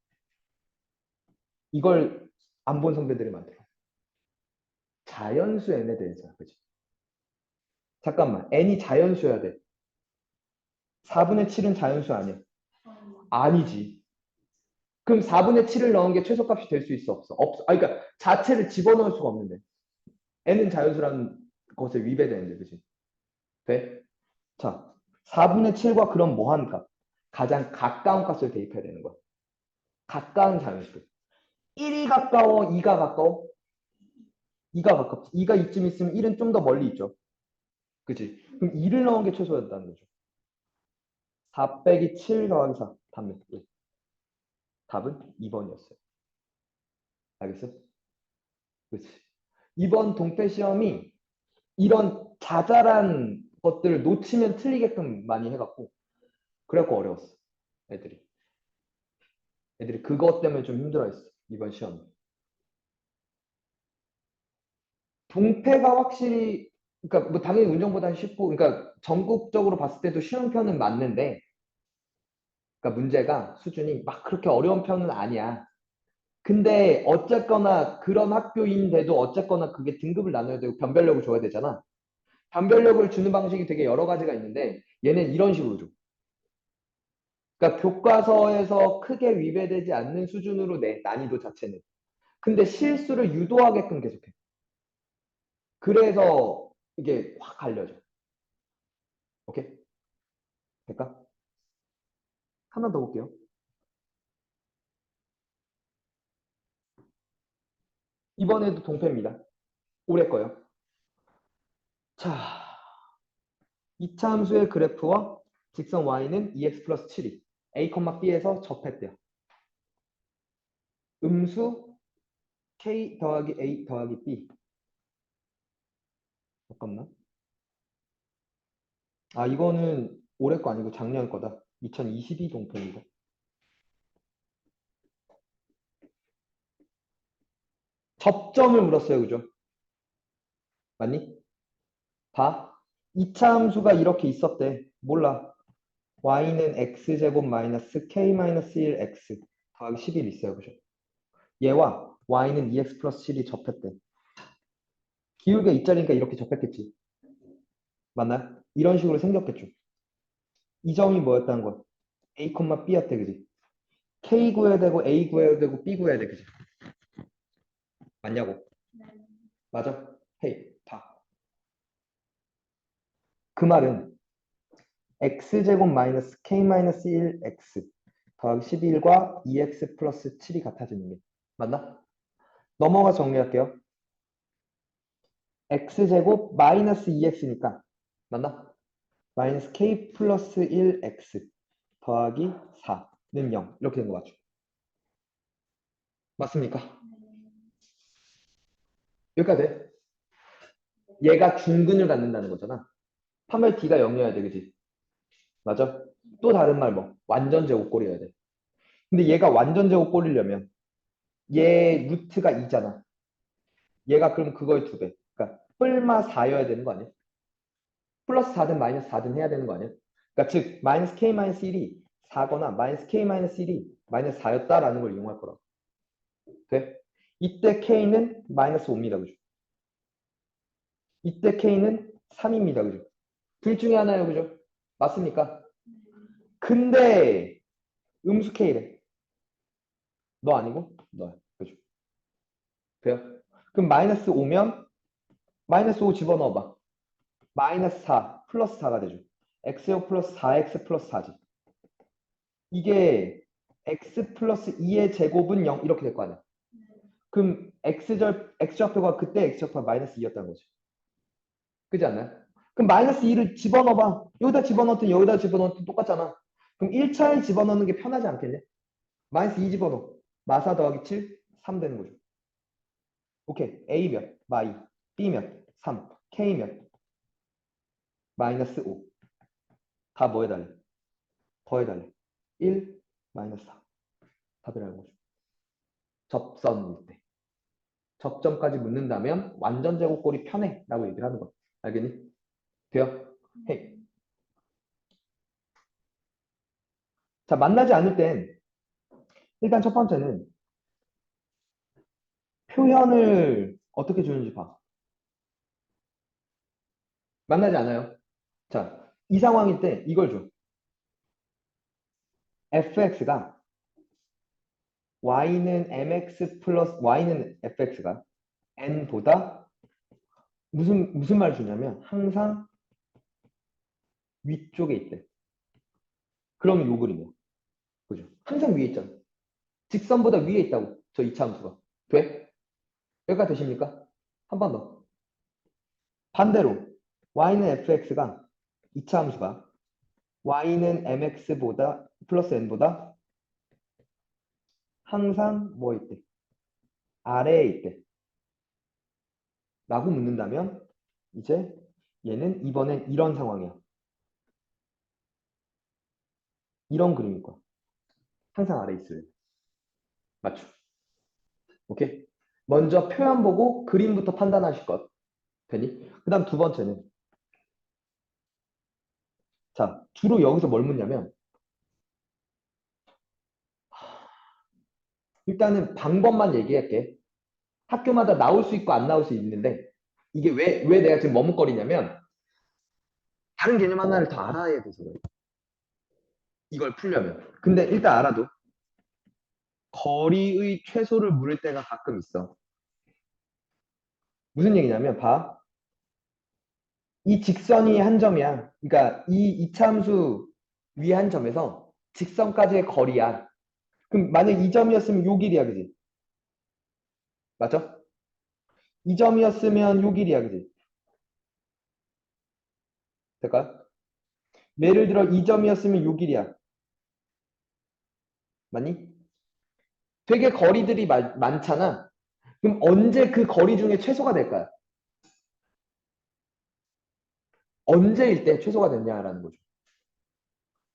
이걸 안 본 선배들이 많대요. 자연수 n에 대해서. 그치? 잠깐만. n이 자연수여야 돼. 4분의 7은 자연수 아니야. 아니지. 그럼 4분의 7을 넣은 게 최소값이 될 수 있어? 없어? 없어. 아, 그러니까 자체를 집어넣을 수가 없는데. n은 자연수라는 것에 위배되는데, 그치? 돼? 자, 4분의 7과 그럼 뭐 하는 값? 가장 가까운 값을 대입해야 되는 거야. 가까운 자연수. 1이 가까워, 2가 가까워? 2가 가깝지. 2가 이쯤 있으면 1은 좀 더 멀리 있죠. 그치? 그럼 2를 넣은 게 최소였다는 거죠. 4 빼기 7 더하기 4. 답 몇 개? 답은 2번이었어요. 알겠어? 그치? 이번 동태 시험이 이런 자잘한 것들을 놓치면 틀리게끔 많이 해갖고 그래갖고 어려웠어. 애들이. 애들이 그것 때문에 좀 힘들어했어. 이번 시험. 동패가 확실히 그러니까 뭐 당연히 운정보다는 쉽고 그러니까 전국적으로 봤을 때도 쉬운 편은 맞는데 그러니까 문제가 수준이 막 그렇게 어려운 편은 아니야. 근데 어쨌거나 그런 학교인데도 어쨌거나 그게 등급을 나눠야 되고 변별력을 줘야 되잖아. 변별력을 주는 방식이 되게 여러 가지가 있는데 얘는 이런 식으로 줘. 그러니까 교과서에서 크게 위배되지 않는 수준으로 내 난이도 자체는. 근데 실수를 유도하게끔 계속해. 그래서 이게 확 갈려져. 오케이? 될까? 하나 더 볼게요. 이번에도 동패입니다. 올해 거요. 자, 이차 함수의 그래프와 직선 y는 2x 플러스 7이 a, b에서 접했대요. 음수 k 더하기 a 더하기 b. 잠깐만. 아, 이거는 올해 거 아니고 작년 거다. 2022 동편이다. 접점을 물었어요. 그죠? 맞니? 봐. 이차 함수가 이렇게 있었대. 몰라. y는 x제곱 마이너스 k 마이너스 1x 더하기 11 있어요. 그죠? 얘와 y는 2x 플러스 7이 접했대. 기울기가 이짜리니까 이렇게 접했겠지. 맞나요? 이런 식으로 생겼겠죠. 이 점이 뭐였다는 거야? a, b였대. 그지? k 구해야 되고 a 구해야 되고 b 구해야 돼. 그지? 맞냐고? 네. 맞아? 헤이, 봐. 그 말은 x제곱 마이너스 k 마이너스 1x 더하기 11과 2x 플러스 7이 같아지는 게 맞나? 넘어가 정리할게요. x제곱 마이너스 2x니까 맞나? 마이너스 k 플러스 1x 더하기 4는 0 이렇게 된 거 맞죠? 맞습니까? 여기까지 돼. 얘가 중근을 갖는다는 거잖아. 판별 d가 0이어야 돼. 그지? 맞아? 또 다른 말 뭐? 완전 제곱꼴이어야 돼. 근데 얘가 완전 제곱꼴이려면 얘 루트가 2잖아. 얘가 그럼 그거의 2배. 그러니까 뿔마 4여야 되는 거 아니야? 플러스 4든 마이너스 4든 해야 되는 거 아니야? 그러니까 즉 마이너스 k 마이너스 1이 4거나 마이너스 k 마이너스 1이 마이너스 4였다라는 걸 이용할 거라고. 돼? 이때 k는 마이너스 5입니다. 그죠? 이때 k는 3입니다. 그죠? 둘 중에 하나예요. 그죠? 맞습니까? 근데 음수 k래. 너 아니고 너야. 그죠? 돼요? 그럼 마이너스 5면 마이너스 5 집어넣어봐. 마이너스 4 플러스 4가 되죠. x제곱 플러스 4x 플러스 4지. 이게 x 플러스 2의 제곱은 0 이렇게 될 거 아니야. 그럼 x좌표가 그때 x좌표가 마이너스 2였다는 거지. 그렇지 않나요? 그럼 마이너스 2를 집어넣어봐. 여기다 집어넣든 여기다 집어넣든 똑같잖아. 그럼 1차에 집어넣는 게 편하지 않겠냐? 마이너스 2 집어넣어. 마사 더하기 7, 3 되는 거죠. 오케이. A 몇? 마이. B 몇? 3. K 몇? 마이너스 5. 다 뭐 해달래? 더 해달래. 1, 마이너스 4. 답이라는 거죠. 접선일 때. 접점까지 묻는다면 완전 제곱꼴이 편해 라고 얘기를 하는 거야. 알겠니? 돼요? 헤이. 자, 만나지 않을 땐 일단 첫 번째는 표현을 어떻게 주는지 봐. 만나지 않아요. 자, 이 상황일 때 이걸 줘. fx가 y는 mx 플러스 y는 fx가 n보다 무슨 말을 주냐면 항상 위쪽에 있대. 그러면 요 그림이야. 그죠? 항상 위에 있잖아. 직선보다 위에 있다고. 저 이차 함수가. 돼? 여기가 되십니까? 한 번 더. 반대로 y는 fx가 이차 함수가 y는 mx보다 플러스 n보다 항상 뭐 있대? 아래에 있대. 라고 묻는다면 이제 얘는 이번엔 이런 상황이야. 이런 그림일 거야. 항상 아래에 있어요. 맞죠? 오케이? 먼저 표현 보고 그림부터 판단하실 것. 되니? 그 다음 두 번째는 자, 주로 여기서 뭘 묻냐면 일단은 방법만 얘기할게. 학교마다 나올 수 있고 안 나올 수 있는데 이게 왜 내가 지금 머뭇거리냐면 다른 개념 하나를 더 알아야 돼서 그래. 이걸 풀려면. 근데 일단 알아도 거리의 최소를 물을 때가 가끔 있어. 무슨 얘기냐면 봐. 이 직선이 한 점이야. 그러니까 이 이차함수 위 한 점에서 직선까지의 거리야. 그럼 만약 이 점이었으면 요 길이야, 그지? 맞죠? 이 점이었으면 요 길이야, 그지? 될까요? 예를 들어 이 점이었으면 요 길이야. 맞니? 되게 거리들이 많잖아. 그럼 언제 그 거리 중에 최소가 될까요? 언제일 때 최소가 됐냐라는 거죠.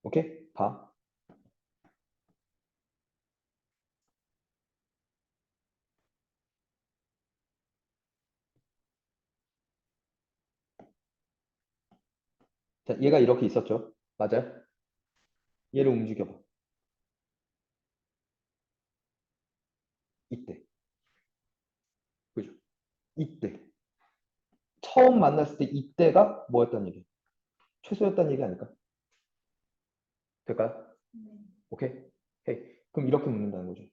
오케이? 봐. 자, 얘가 이렇게 있었죠. 맞아요? 얘를 움직여봐. 이때. 그죠? 이때. 처음 만났을 때 이때가 뭐였단 얘기? 최소였단 얘기 아닐까? 될까요? 네. 오케이? 오케이. 그럼 이렇게 묻는다는 거죠.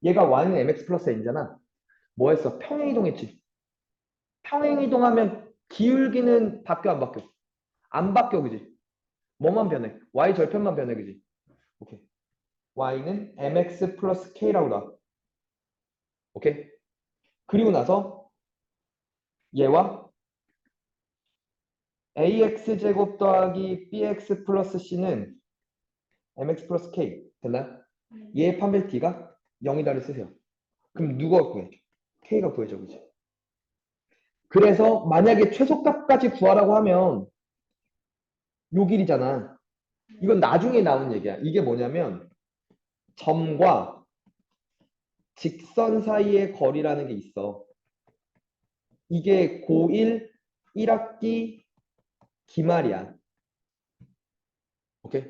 얘가 y는 mx 플러스 n이잖아. 뭐 했어? 평행이동했지. 평행이동하면 기울기는 바뀌어 안 바뀌어? 안 바뀌어, 그지? 뭐만 변해? y 절편만 변해, 그지? 오케이. y는 mx 플러스 k라고 나와. 오케이? 그리고 나서 얘와 ax 제곱 더하기 bx 플러스 c는 mx 플러스 k 됐나요? 네. 얘의 판별 d가 0이다를 쓰세요. 그럼 누가 구해? k가 구해져, 그지? 그래서 만약에 최소값까지 구하라고 하면 요 길이잖아. 이건 나중에 나온 얘기야. 이게 뭐냐면 점과 직선 사이의 거리라는 게 있어. 이게 고1 1학기 기말이야. 오케이?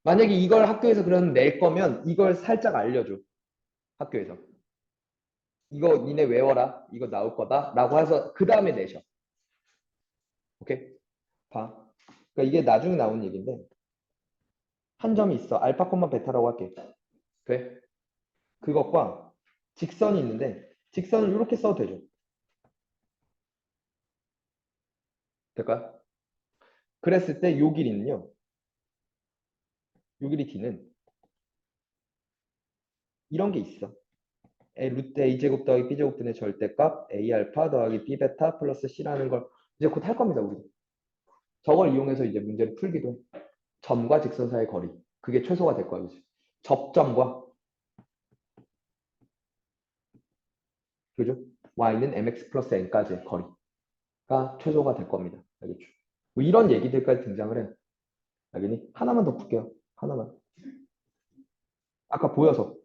만약에 이걸 학교에서 그럼 낼 거면 이걸 살짝 알려줘. 학교에서. 이거 니네 외워라. 이거 나올 거다. 라고 해서 그 다음에 내셔. 오케이? 봐. 그러니까 이게 나중에 나온 얘기인데 한 점이 있어. 알파, 베타라고 할게. 돼? 그것과 직선이 있는데 직선을 이렇게 써도 되죠. 될까요? 그랬을 때 요 길이는요. 요 길이 d는 이런 게 있어. 루트 a제곱 더하기 b제곱 분의 절대값 a 알파 더하기 b 베타 플러스 c라는 걸 이제 곧 할 겁니다. 우리. 저걸 이용해서 이제 문제를 풀기도 해. 점과 직선 사이의 거리. 그게 최소가 될 거야. 그지? 접점과 그죠? y는 mx 플러스 n까지의 거리가 최소가 될 겁니다. 알겠죠? 뭐 이런 얘기들까지 등장을 해. 알겠니? 하나만 더 풀게요. 하나만. 아까 보여서.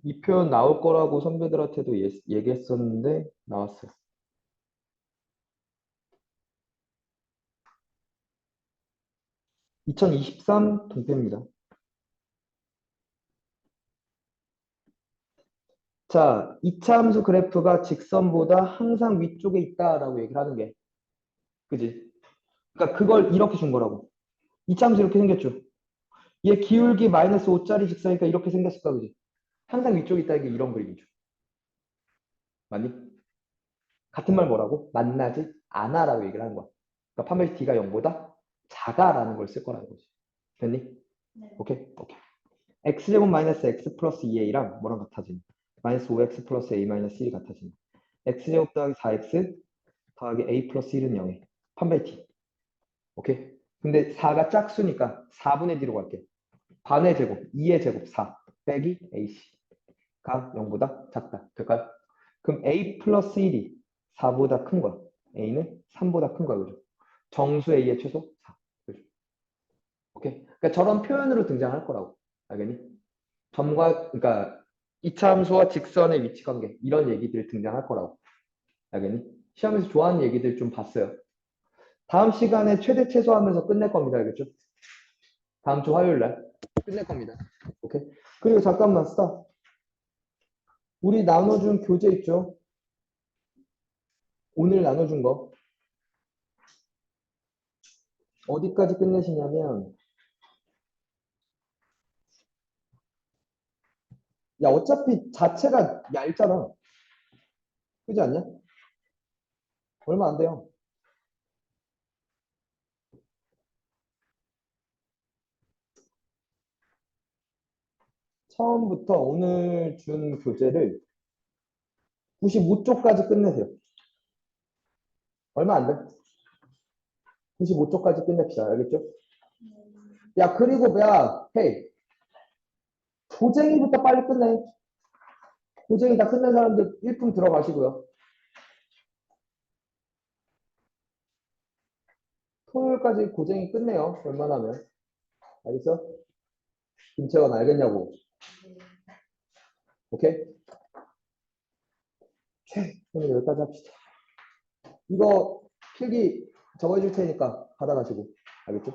이 표현 나올 거라고 선배들한테도 얘기했었는데 나왔어요. 2023 동표입니다. 자, 2차 함수 그래프가 직선보다 항상 위쪽에 있다라고 얘기를 하는 게 그지? 그러니까 그걸 이렇게 준 거라고. 2차 함수 이렇게 생겼죠. 얘 기울기 마이너스 5짜리 직선이니까 이렇게 생겼을까 그지? 항상 위쪽에 있다는 게 이런 그림이죠. 맞니? 같은 말 뭐라고? 만나지 않아라고 얘기를 하는 거야. 그러니까 판별 D가 0보다 작아라는 걸 쓸 거라는 거지. 됐니? 네. 오케이? 오케이. x제곱 마이너스 x 플러스 2a랑 뭐랑 같아지니? 마이너스 5x 플러스 a 마이너스 1이 같아지니? x제곱 더하기 4x 더하기 a 플러스 1은 0에 판별 t. 오케이? 근데 4가 짝수니까 4분의 d로 갈게. 반의 제곱, 2의 제곱 4 빼기 ac가 0보다 작다. 될까요? 그럼 a 플러스 1이 4보다 큰 거야. a는 3보다 큰 거야. 그죠? 정수 a의 최소 4. 그죠? 오케이? 그러니까 저런 표현으로 등장할 거라고. 알겠니? 점과 그러니까 이차함수와 직선의 위치 관계 이런 얘기들이 등장할 거라고. 알겠니? 시험에서 좋아하는 얘기들 좀 봤어요. 다음 시간에 최대 최소하면서 끝낼 겁니다. 알겠죠? 다음 주 화요일 날 끝낼 겁니다. 오케이? 그리고 잠깐만 스탑. 우리 나눠준 교재 있죠? 오늘 나눠준 거 어디까지 끝내시냐면 야 어차피 자체가 얇잖아. 그지 않냐? 얼마 안 돼요. 처음부터 오늘 준 교재를 95쪽까지 끝내세요. 얼마 안 돼. 95쪽까지 끝냅시다. 알겠죠? 야, 그리고 야, 헤이. 고쟁이부터 빨리 끝내. 고쟁이 다 끝낸 사람들 1품 들어가시고요. 토요일까지 고쟁이 끝내요. 웬만하면. 알겠어? 김채원 알겠냐고. 오케이? 오늘 여기까지 합시다. 이거 필기 적어줄 테니까 받아가시고. 알겠죠?